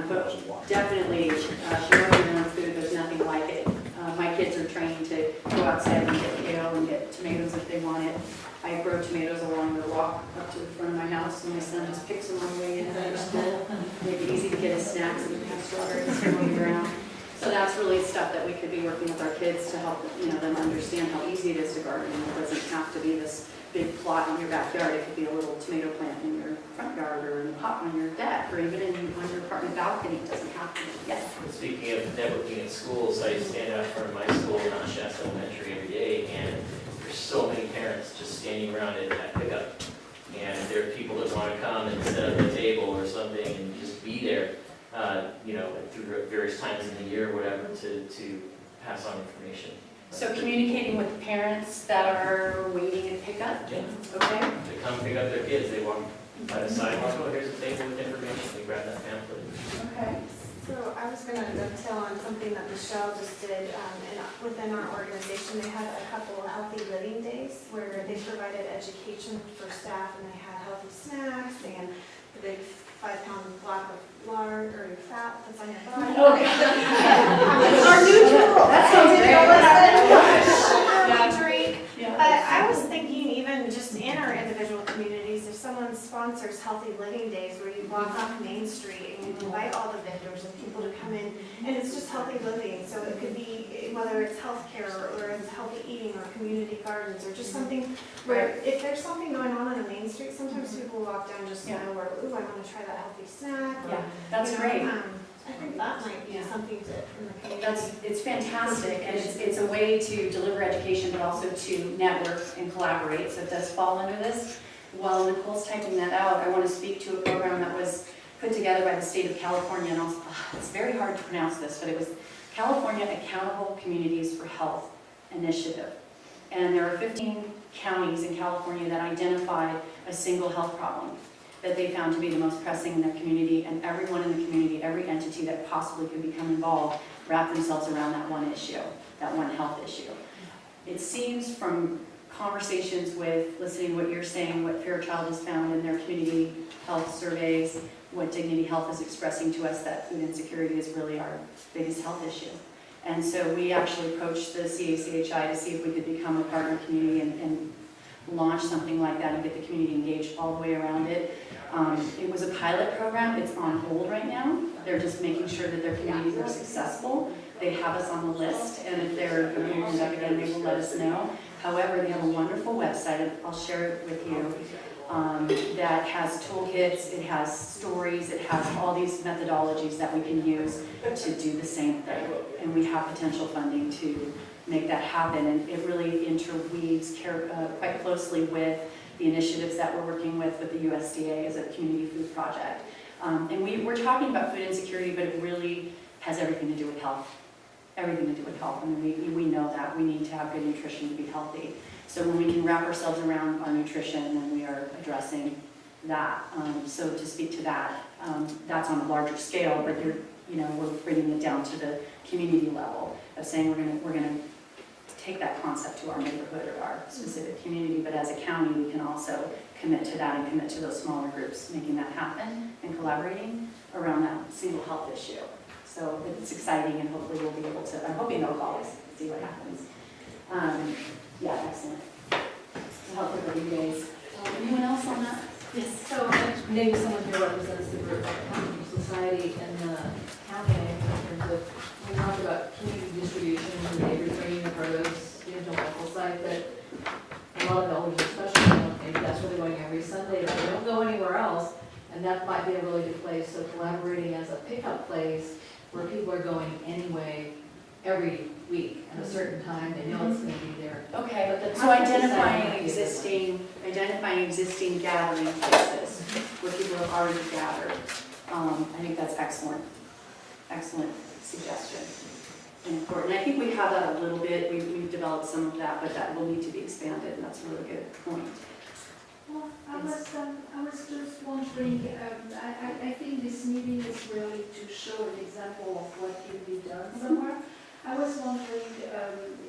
But definitely, sharing your own food, there's nothing like it. My kids are trained to go outside and get kale and get tomatoes if they want it. I grow tomatoes along the walk up to the front of my house, and my son just picks them on the way in after school. Make it easy to get his snacks, and we have strawberries on the ground. So that's really stuff that we could be working with our kids to help, them understand how easy it is to garden. It doesn't have to be this big plot in your backyard. It could be a little tomato plant in your front yard, or in a pot on your deck, or even on your apartment balcony. It doesn't have to be. Yes. Speaking of networking at schools, I stand out in front of my school, Mount Shasta Elementary, every day, and there's so many parents just standing around at pickup. And there are people that want to come and sit at the table or something and just be there, through various times in the year or whatever, to pass on information. So communicating with parents that are waiting at pickup? Yeah. Okay. They come pick up their kids, they walk by the sidewalk, oh, here's a table with information, they grab that pamphlet. Okay. So I was going to dovetail on something that Michelle just did, and within our organization, they had a couple of healthy living days where they provided education for staff, and they had healthy snacks and the big 5-pound block of lard or fat that's on your body. Our new tool. That sounds great. Drink. But I was thinking even just in our individual communities, if someone sponsors healthy living days where you walk off Main Street and you invite all the vendors and people to come in, and it's just healthy living. So it could be whether it's healthcare or it's healthy eating or community gardens or just something where if there's something going on the Main Street, sometimes people walk down just to know where, ooh, I want to try that healthy snack. Yeah, that's great. I think that might be something to in the community. It's fantastic, and it's a way to deliver education, but also to network and collaborate, so it does fall under this. While Nicole's typing that out, I want to speak to a program that was put together by the state of California, and also, it's very hard to pronounce this, but it was California Accountable Communities for Health Initiative. And there are 15 counties in California that identified a single health problem that they found to be the most pressing in their community, and everyone in the community, every entity that possibly could become involved, wrapped themselves around that one issue, that one health issue. It seems from conversations with listening to what you're saying, what Fairchild has found in their community health surveys, what Dignity Health is expressing to us, that food insecurity is really our biggest health issue. And so we actually approached the CACHI to see if we could become a partner community and launch something like that and get the community engaged all the way around it. It was a pilot program. It's on hold right now. They're just making sure that their communities are successful. They have us on the list, and if they're going to open up again, they will let us know. However, they have a wonderful website, and I'll share it with you, that has toolkits, it has stories, it has all these methodologies that we can use to do the same thing. And we have potential funding to make that happen, and it really interweaves quite closely with the initiatives that we're working with the USDA as a community food project. And we're talking about food insecurity, but it really has everything to do with health. Everything to do with health. I mean, we know that. We need to have good nutrition to be healthy. So when we can wrap ourselves around our nutrition, then we are addressing that. So to speak to that, that's on a larger scale, but we're bringing it down to the community level of saying we're gonna take that concept to our neighborhood or our specific community, but as a county, we can also commit to that and commit to those smaller groups, making that happen and collaborating around that single health issue. So it's exciting, and hopefully we'll be able to, I'm hoping they'll call us, see what happens. Yeah, excellent. So help with the days. Anyone else on that? Yes. So maybe someone here represents the group of society in the county in terms of, we talked about community distribution and neighbors bringing the produce into a local site, but a lot of elders especially, maybe that's where they're going every Sunday, but they don't go anywhere else, and that might be a really good place. So collaborating as a pickup place where people are going anyway every week at a certain time, they know it's going to be there. Okay, but the so identifying existing gathering places where people have already gathered. I think that's excellent suggestion and important. I think we have that a little bit. We've developed some of that, but that will need to be expanded, and that's a really good point. Well, I was just wondering, I think this meeting is really to show an example of what can be done somewhere. I was wondering,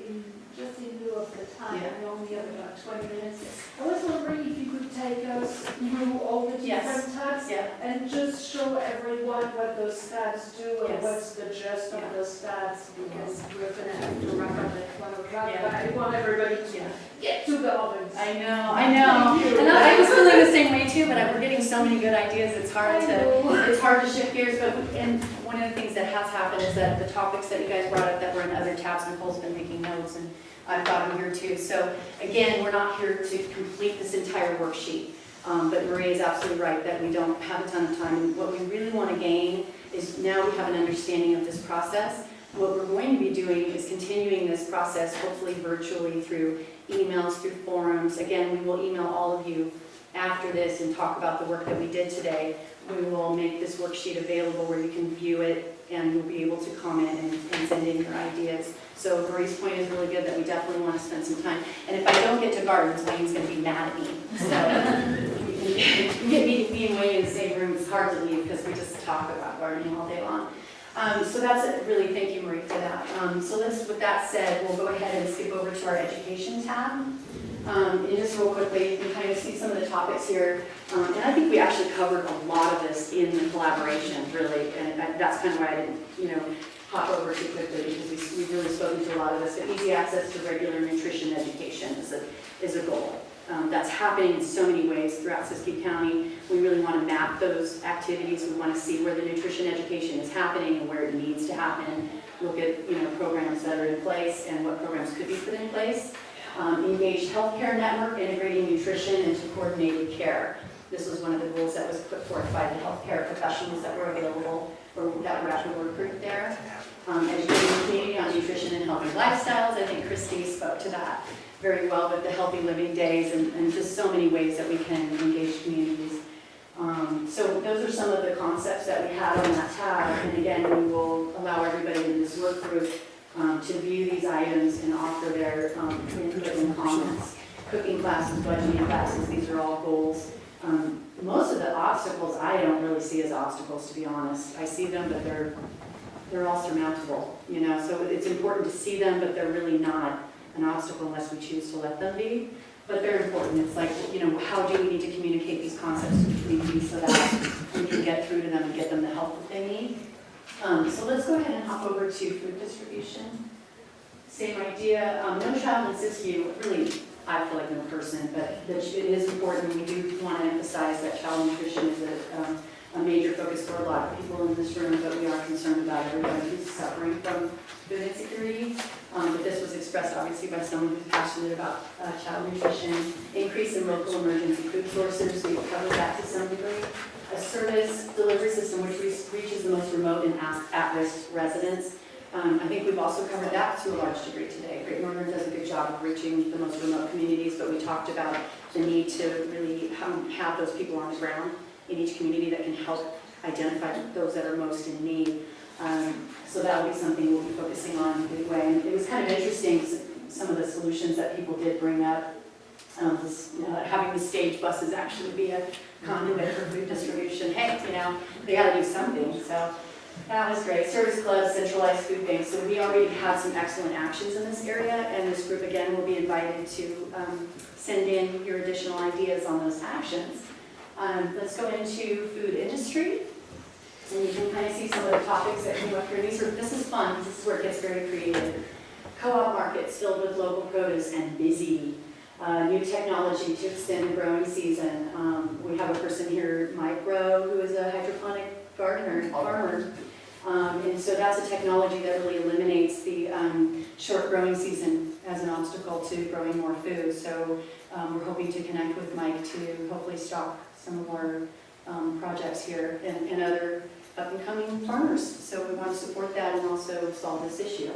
in just in lieu of the time, Yeah. we only have about 20 minutes. I was wondering if you could take us through all the different tabs Yeah. and just show everyone what those tabs do and Yes. what's the gist of Yeah. those tabs, because we're gonna have to wrap up at 1 o'clock, Yeah. but I want everybody to Yeah. get to the ovens. I know. And I was feeling the same way too, but we're getting so many good ideas, it's hard to shift gears, but, and one of the things that has happened is that the topics that you guys brought up that were in other tabs, Nicole's been making notes, and I've got them here too. So again, we're not here to complete this entire worksheet, but Maria is absolutely right that we don't have a ton of time. And what we really want to gain is now we have an understanding of this process. What we're going to be doing is continuing this process, hopefully virtually through emails, through forums. Again, we will email all of you after this and talk about the work that we did today. We will make this worksheet available where you can view it and you'll be able to comment and send in your ideas. So Marie's point is really good that we definitely want to spend some time. And if I don't get to gardens, Wayne's going to be mad at me. So you can get me and Wayne in the same room. It's hard to leave because we just talk about gardening all day long. So that's it. Really, thank you, Marie, for that. So with that said, we'll go ahead and skip over to our education tab. And just real quickly, you can kind of see some of the topics here. And I think we actually covered a lot of this in the collaboration, really. And that's kind of why I didn't, hop over too quickly, because we've really spoken to a lot of this. But easy access to regular nutrition education is a goal. That's happening in so many ways throughout Siskiyou County. We really want to map those activities. We want to see where the nutrition education is happening and where it needs to happen. Look at programs that are in place and what programs could be put in place. Engaged healthcare network, integrating nutrition into coordinated care. This was one of the goals that was put forth by the healthcare professionals that were available or that were at the work group there. Educating the community on nutrition and healthy lifestyles. I think Christy spoke to that very well with the Healthy Living Days and just so many ways that we can engage communities. So those are some of the concepts that we had on that tab. And again, we will allow everybody in this work group to view these items and offer their input and comments. Cooking classes, budgeting classes, these are all goals. Most of the obstacles I don't really see as obstacles, to be honest. I see them, but they're all surmountable, so it's important to see them, but they're really not an obstacle unless we choose to let them be. But they're important. It's like, how do we need to communicate these concepts to the community so that we can get through to them and get them the help that they need. So let's go ahead and hop over to food distribution. Same idea. No child in Siskiyou, really, I feel like I'm a person, but it is important. We do want to emphasize that child nutrition is a major focus for a lot of people in this room, but we are concerned about everybody who's suffering from food insecurity. But this was expressed obviously by someone who's passionate about child nutrition. Increase in local emergency food sources, we covered that to some degree. A service delivery system which reaches the most remote and at-risk residents. I think we've also covered that to a large degree today. Great Northern does a good job of reaching the most remote communities, but we talked about the need to really have those people on the ground in each community that can help identify those that are most in need. So that will be something we'll be focusing on in a big way. And it was kind of interesting, some of the solutions that people did bring up. Having the stage buses actually be a conduit for food distribution. Hey, they got to do something. So that was great. Service clubs, centralized food banks. So we already had some excellent actions in this area, and this group again will be invited to send in your additional ideas on those actions. Let's go into food industry. And you can kind of see some of the topics that came up here. This is fun. This is where it gets very creative. Co-op markets filled with local produce and busy. New technology to extend the growing season. We have a person here, Mike Rowe, who is a hydroponic gardener, farmer. And so that's a technology that really eliminates the short growing season as an obstacle to growing more food. So we're hoping to connect with Mike to hopefully stock some of our projects here and other up-and-coming farmers. So we want to support that and also solve this issue.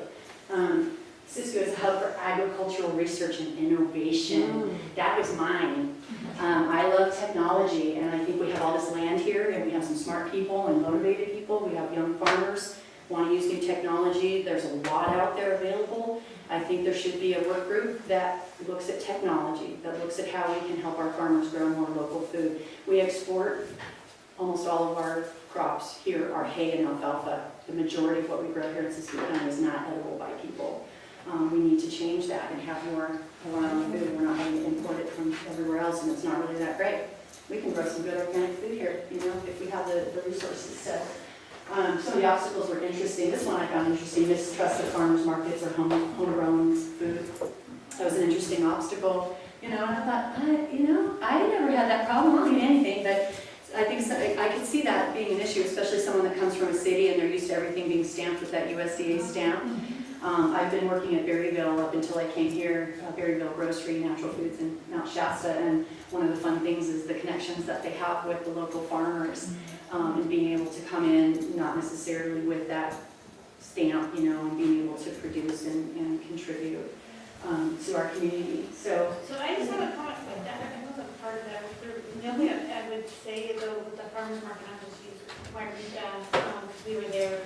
Siskiyou is a hub for agricultural research and innovation. That was mine. I love technology, and I think we have all this land here, and we have some smart people and motivated people. We have young farmers who want to use new technology. There's a lot out there available. I think there should be a work group that looks at technology, that looks at how we can help our farmers grow more local food. We export almost all of our crops here are hay and alfalfa. The majority of what we grow here in Siskiyou County is not edible by people. We need to change that and have more of our own food. We're not having to import it from everywhere else, and it's not really that great. We can grow some good organic food here, you know, if we have the resources. So some of the obstacles were interesting. This one I found interesting, mistrust of farmers markets or homegrown food. That was an interesting obstacle, you know, and I thought, I never had that problem. I don't eat anything, but I think I could see that being an issue, especially someone that comes from a city and they're used to everything being stamped with that USDA stamp. I've been working at Berryville up until I came here, Berryville Grocery, Natural Foods in Mount Shasta, and one of the fun things is the connections that they have with the local farmers, and being able to come in, not necessarily with that stamp, you know, and being able to produce and contribute to our community. So I just have a comment with that. I wasn't part of that. The only thing I would say though with the farmers market, I'll just use Margarita, we were there,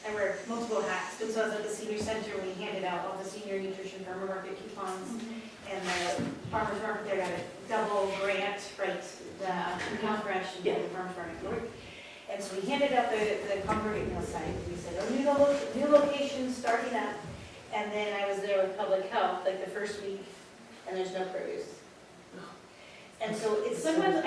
I wear multiple hats, but so I was at the senior center, we handed out all the senior nutrition farmer market coupons, and the farmers market there got a double grant, right, the Count Fresh and the farmers market. And so we handed out the congregate meal site, we said, new locations starting up, and then I was there with public health, like the first week, and there's no produce. And so it's sometimes,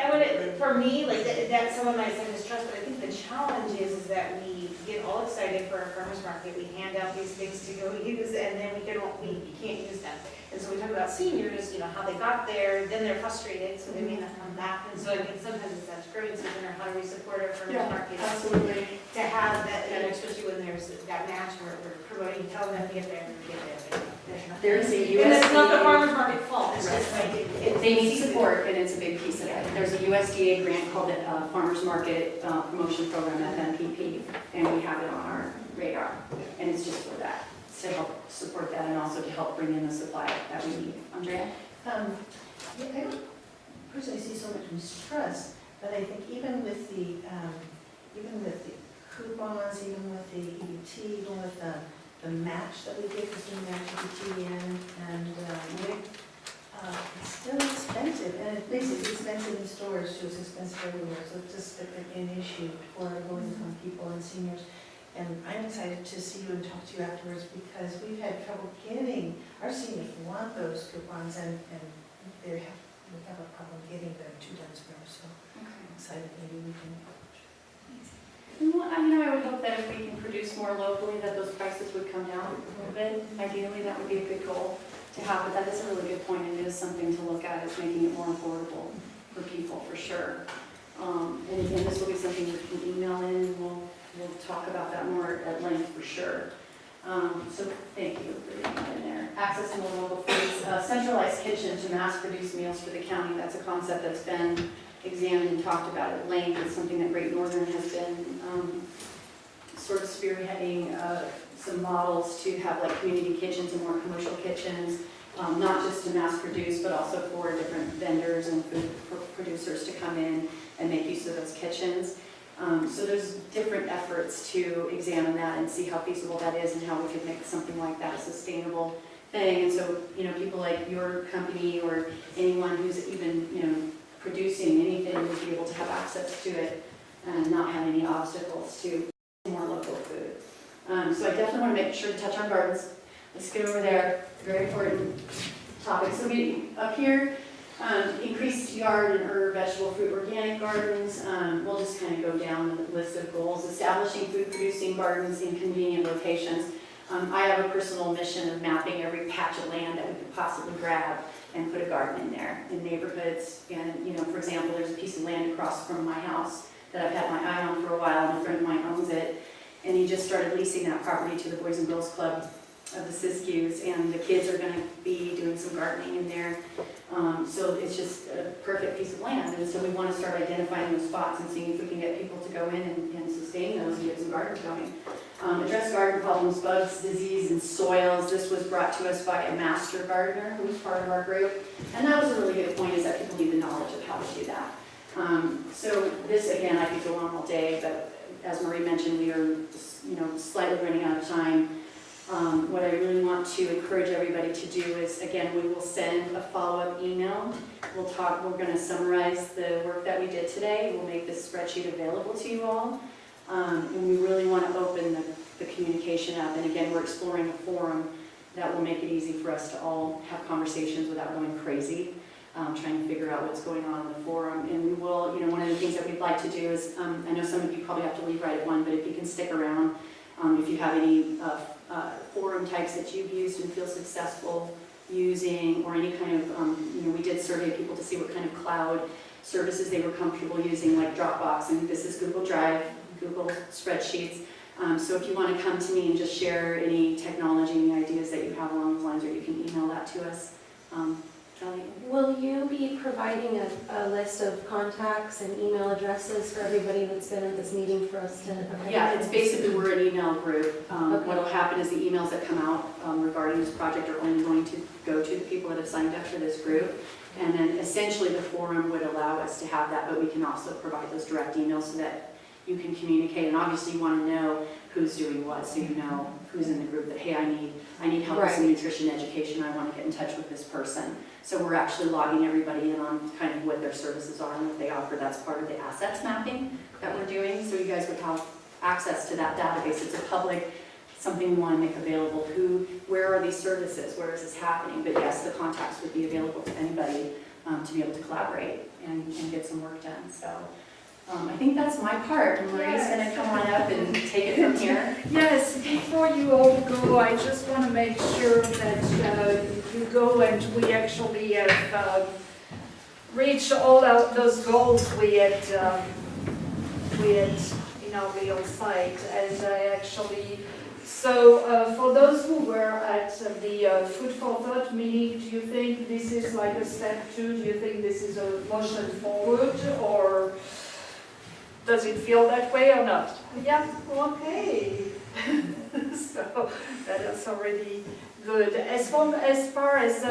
for me, like that's some of my mistrust, but I think the challenge is that we get all excited for our farmers market, we hand out these things to go use, and then we can't use them. And so we talk about seniors, you know, how they got there, then they're frustrated, so they may not come back. And so I think sometimes it's that growing season, or how do we support our farmers market? Absolutely. To have that, and especially when there's that match where we're promoting, telling them to get there and get there. There's a USDA. And it's not the farmers market fault, it's just like. They need support, and it's a big piece of it. There's a USDA grant called the Farmers Market Promotion Program, FMPP, and we have it on our radar. And it's just for that, to help support that, and also to help bring in the supply that we need. Andrea? I don't personally see so much mistrust, but I think even with the coupons, even with the EBT, even with the match that we get, because we match EBT in, and it's still expensive, and it's basically expensive in stores, too, it's expensive everywhere, so it's just an issue for low-income people and seniors. And I'm excited to see you and talk to you afterwards, because we've had trouble getting, our seniors want those coupons, and we have a problem getting them to Dunsboro, so I'm excited maybe we can. Well, I would hope that if we can produce more locally, that those prices would come down a little bit. Ideally, that would be a good goal to have, but that is a really good point, and it is something to look at, is making it more affordable for people, for sure. And again, this will be something you can email in, and we'll talk about that more at length, for sure. So thank you for getting that in there. Access to more local foods, centralized kitchen to mass produce meals for the county. That's a concept that's been examined and talked about at length. It's something that Great Northern has been sort of spearheading some models to have like community kitchens and more commercial kitchens, not just to mass produce, but also for different vendors and food producers to come in and make use of those kitchens. So there's different efforts to examine that and see how feasible that is and how we could make something like that a sustainable thing. And so, you know, people like your company or anyone who's even, you know, producing anything would be able to have access to it and not have any obstacles to more local food. So I definitely want to make sure to touch on gardens. Let's get over there. Very important topic. So we up here, increased yard and herb, vegetable, fruit, organic gardens. We'll just kind of go down the list of goals. Establishing food-producing gardens in convenient locations. I have a personal mission of mapping every patch of land that we could possibly grab and put a garden in there, in neighborhoods. And, you know, for example, there's a piece of land across from my house that I've had my eye on for a while, and a friend of mine owns it. And he just started leasing that property to the Boys and Girls Club of the Siskious, and the kids are going to be doing some gardening in there. So it's just a perfect piece of land, and so we want to start identifying those spots and seeing if we can get people to go in and sustain those and get some gardens going. Address garden problems, bugs, disease, and soils. This was brought to us by a master gardener who was part of our group, and that was a really good point, is that people need the knowledge of how to do that. So this, again, I could go on all day, but as Marie mentioned, we are, you know, slightly running out of time. What I really want to encourage everybody to do is, again, we will send a follow-up email. We're going to summarize the work that we did today. We'll make this spreadsheet available to you all. And we really want to open the communication communication app. And again, we're exploring a forum that will make it easy for us to all have conversations without going crazy, trying to figure out what's going on in the forum. And we will, one of the things that we'd like to do is, I know some of you probably have to leave right at 1, but if you can stick around, if you have any forum types that you've used and feel successful using, or any kind of, we did survey people to see what kind of cloud services they were comfortable using, like Dropbox, and this is Google Drive, Google Spreadsheets. So if you want to come to me and just share any technology, any ideas that you have along those lines, or you can email that to us. Kelly? Will you be providing a list of contacts and email addresses for everybody that's been at this meeting for us to? Yeah, it's basically, we're an email group. Okay. What will happen is the emails that come out regarding this project are only going to go to the people that have signed up for this group. And then essentially the forum would allow us to have that, but we can also provide those direct emails so that you can communicate. And obviously you want to know who's doing what, so you know who's in the group that, hey, I need help with some nutrition education, I want to get in touch with this person. So we're actually logging everybody in on kind of what their services are and what they offer. That's part of the assets mapping that we're doing. So you guys would have access to that database. It's a public, something we want to make available. Where are these services? Where is this happening? But yes, the contacts would be available to anybody to be able to collaborate and get some work done. So I think that's my part. And Marie's going to come on up and take it from here. Yes, before you all go, I just want to make sure that you go and we actually have reached all those goals we had in our real site. And I actually, so for those who were at the Food for Thought meeting, do you think this is like a step 2? Do you think this is a motion forward, or does it feel that way or not? Yeah, okay. So that is already good. As far as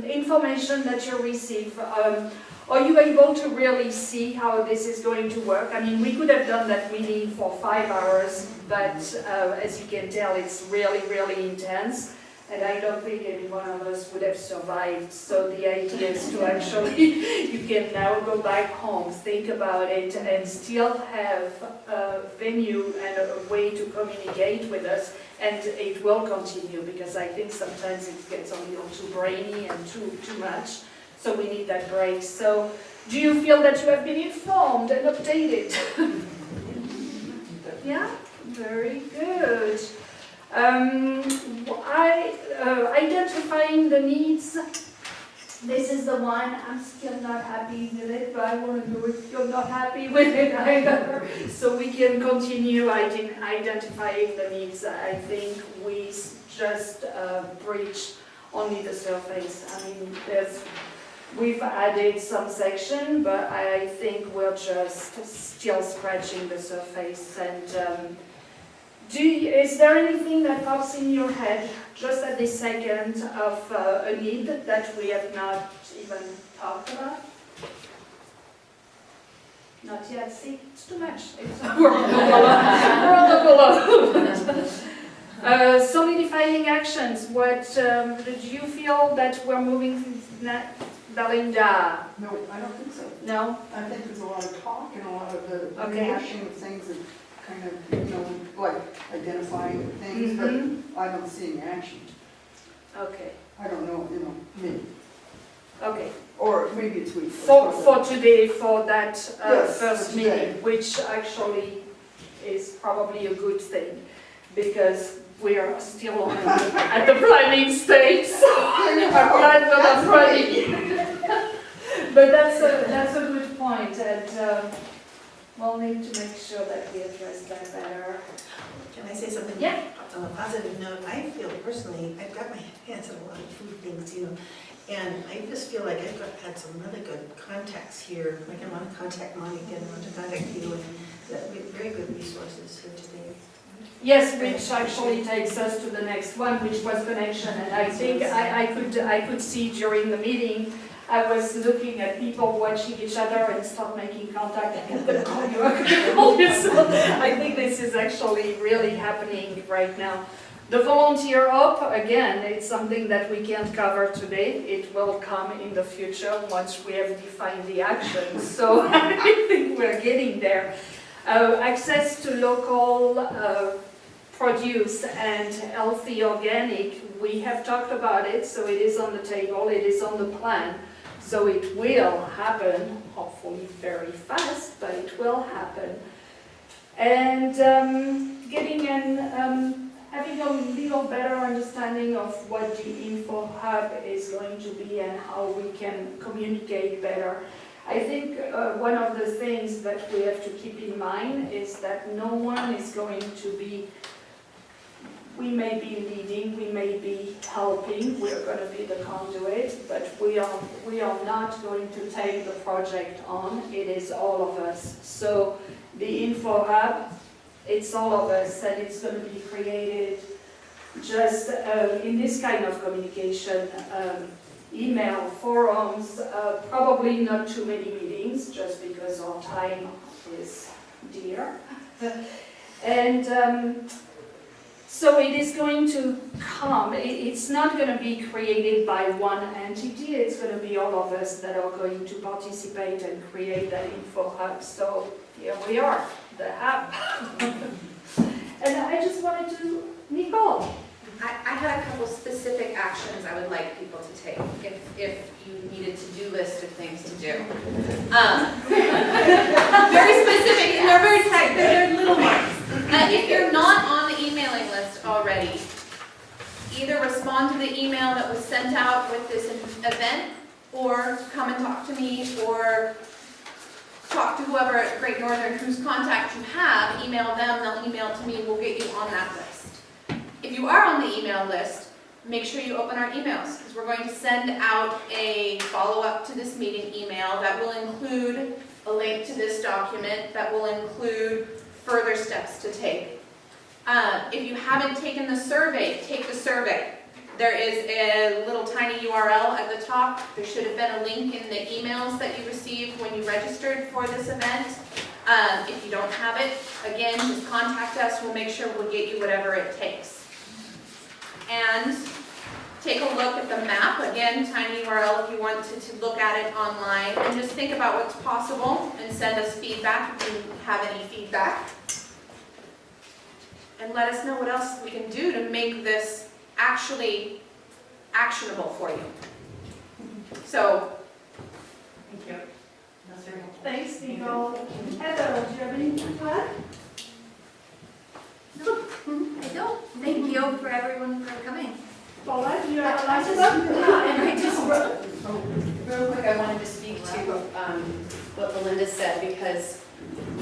information that you receive, are you able to really see how this is going to work? I mean, we could have done that meeting for 5 hours, but as you can tell, it's really, really intense. And I don't think any one of us would have survived. So the idea is to actually, you can now go back home, think about it, and still have a venue and a way to communicate with us. And it will continue, because I think sometimes it gets a little too brainy and too much. So we need that break. So do you feel that you have been informed and updated? Yeah, very good. Identifying the needs. This is the one, I'm still not happy with it, but I want to know if you're not happy with it either. So we can continue identifying the needs. I think we just breach only the surface. I mean, we've added some section, but I think we're just still scratching the surface. And is there anything that pops in your head just at this second of a need that we have not even talked about? Not yet. See, it's too much. We're on the below. Solidifying actions. What did you feel that we're moving? Belinda? No, I don't think so. No? I think there's a lot of talk and a lot of the Okay. rehashing of things and kind of, like identifying things, but I don't see any action. Okay. I don't know, me. Okay. Or maybe it's weak. For today, for that Yes, first for today. meeting, which actually is probably a good thing, because we are still at the planning stage, so I'm glad we're not running. But that's a good point, and we'll need to make sure that we address that better. Can I say something? Yeah. On a positive note, I feel personally, I've got my hands on a lot of food things, and I just feel like I've had some really good contacts here. Like I want to contact Monica and I want to contact you, and that we have very good resources here today. Yes, which actually takes us to the next one, which was connection. And I think I could see during the meeting, I was looking at people watching each other and start making contact. I'm going to call you, I'm going to call you. So I think this is actually really happening right now. The volunteer op, again, it's something that we can't cover today. It will come in the future once we have defined the actions. So I think we're getting there. Access to local produce and healthy organic. We have talked about it, so it is on the table, it is on the plan. So it will happen, hopefully very fast, but it will happen. And getting an, having a little better understanding of what the info hub is going to be and how we can communicate better. I think one of the things that we have to keep in mind is that no one is going to be, we may be leading, we may be helping, we're going to be the conduit, but we are not going to take the project on. It is all of us. So the info hub, it's all of us, and it's going to be created just in this kind of communication, email, forums, probably not too many meetings, just because our time is dear. And so it is going to come, it's not going to be created by one entity, it's going to be all of us that are going to participate and create that info hub. So here we are, the hub. And I just wanted to, Nicole. I had a couple specific actions I would like people to take if you need a to-do list of things to do. Very specific, and they're very tight, they're little ones. If you're not on the emailing list already, either respond to the email that was sent out with this event, or come and talk to me, or talk to whoever at Great Northern whose contact you have, email them, they'll email to me, we'll get you on that list. If you are on the email list, make sure you open our emails, because we're going to send out a follow-up to this meeting email that will include a link to this document, that will include further steps to take. If you haven't taken the survey, take the survey. There is a little tiny URL at the top. There should have been a link in the emails that you received when you registered for this event. If you don't have it, again, just contact us. We'll make sure we'll get you whatever it takes. And take a look at the map. Again, tiny URL if you want to look at it online. And just think about what's possible and send us feedback if you have any feedback. And let us know what else we can do to make this actually actionable for you. So, thank you. That's very helpful. Thanks, Nicole. Heather, do you have anything to add? No, I don't. Thank you for everyone for coming. Paula, do you have a last Real quick, I wanted to speak to what Belinda said, because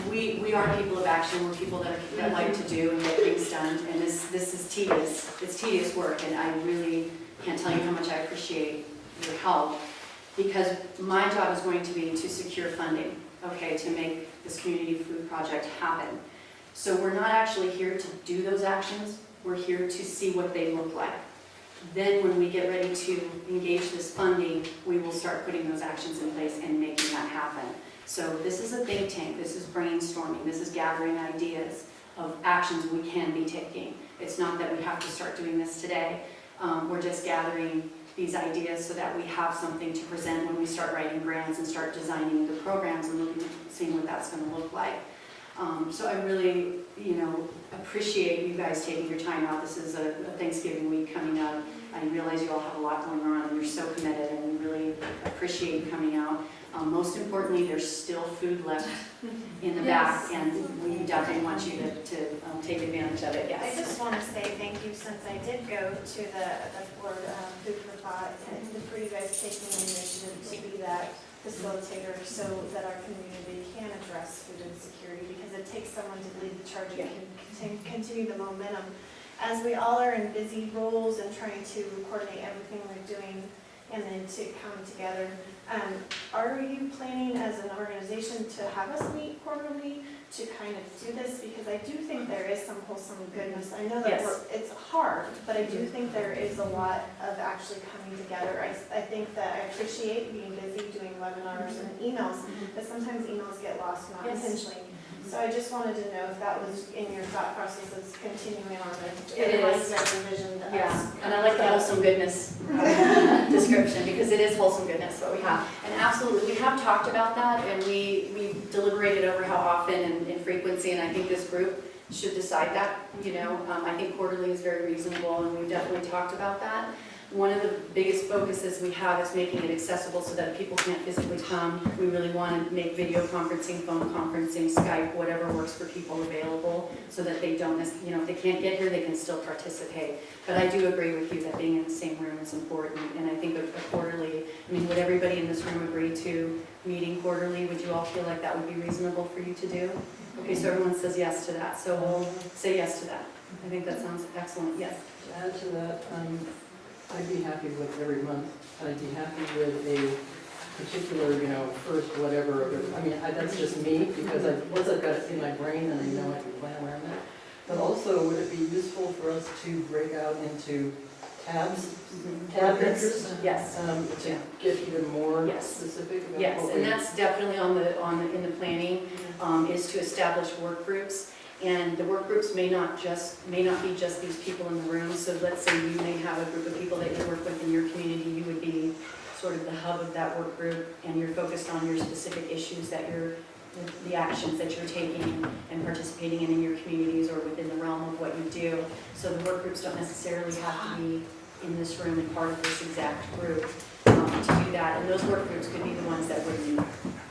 we are people of action. We're people that like to do and get things done, and this is tedious. It's tedious work, and I really can't tell you how much I appreciate your help, because my job is going to be to secure funding, okay, to make this community food project happen. So we're not actually here to do those actions. We're here to see what they look like. Then when we get ready to engage this funding, we will start putting those actions in place and making that happen. So this is a think tank, this is brainstorming, this is gathering ideas of actions we can be taking. It's not that we have to start doing this today. We're just gathering these ideas so that we have something to present when we start writing grants and start designing the programs and looking, seeing what that's going to look like. So I really, appreciate you guys taking your time out. This is a Thanksgiving week coming up. I realize you all have a lot going on and you're so committed, and we really appreciate you coming out. Most importantly, there's still food left in the back, and we definitely want you to take advantage of it. Yes. I just want to say thank you, since I did go to the board Food for Thought, and for you guys taking the initiative to be that facilitator so that our community can address food insecurity, because it takes someone to lead the charge and continue the momentum. As we all are in busy roles and trying to coordinate everything we're doing and then to come together, are you planning as an organization to have us meet quarterly to kind of do this? Because I do think there is some wholesome goodness. I know that it's hard, but I do think there is a lot of actually coming together. I think that I appreciate being busy doing webinars and emails, but sometimes emails get lost, not intentionally. So I just wanted to know if that was in your thought process of continuing on It is. Revision to us. And I like the wholesome goodness description, because it is wholesome goodness what we have. And absolutely, we have talked about that, and we deliberated over how often and frequency, and I think this group should decide that, you know. I think quarterly is very reasonable, and we've definitely talked about that. One of the biggest focuses we have is making it accessible so that people can't physically come. We really want to make video conferencing, phone conferencing, Skype, whatever works for people available, so that they don't, you know, if they can't get here, they can still participate. But I do agree with you that being in the same room is important, and I think a quarterly, I mean, would everybody in this room agree to meeting quarterly? Would you all feel like that would be reasonable for you to do? Okay, so everyone says yes to that, so we'll say yes to that. I think that sounds excellent, yes. To add to that, I'd be happy with every month. I'd be happy with a particular, you know, first whatever. I mean, that's just me, because once I've got it in my brain and I know I can plan around that. But also, would it be useful for us to break out into tabs? Tab interests? Yes. To get even more Yes. specific about Yes, what and we- that's definitely in the planning, is to establish work groups. And the work groups may not be just these people in the room. So let's say you may have a group of people that you work with in your community. You would be sort of the hub of that work group, and you're focused on your specific issues that the actions that you're taking and participating in your communities or within the realm of what you do. So the work groups don't necessarily have to be in this room and part of this exact group to do that. And those work groups could be the ones that would meet,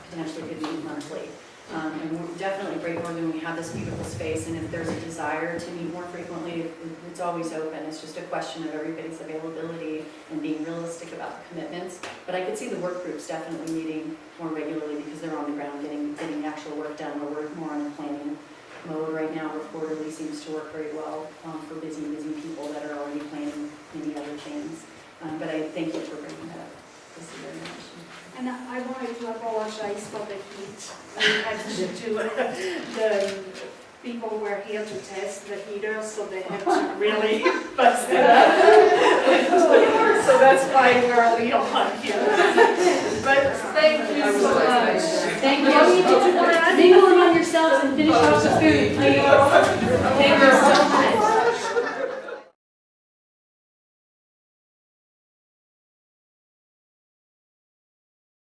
potentially could meet monthly. And we're definitely grateful when we have this beautiful space, and if there's a desire to meet more frequently, it's always open. It's just a question of everybody's availability and being realistic about the commitments. But I could see the work groups definitely meeting more regularly because they're on the ground getting the actual work done. We're more on the planning mode right now, where quarterly seems to work very well for busy people that are already planning many other things. But I thank you for bringing that up. This is very much. And I wanted to apologize for the heat. I had the people were here to test the heater, so they had to really bust it up. So that's why we're only on here. But thank you so much. Thank you.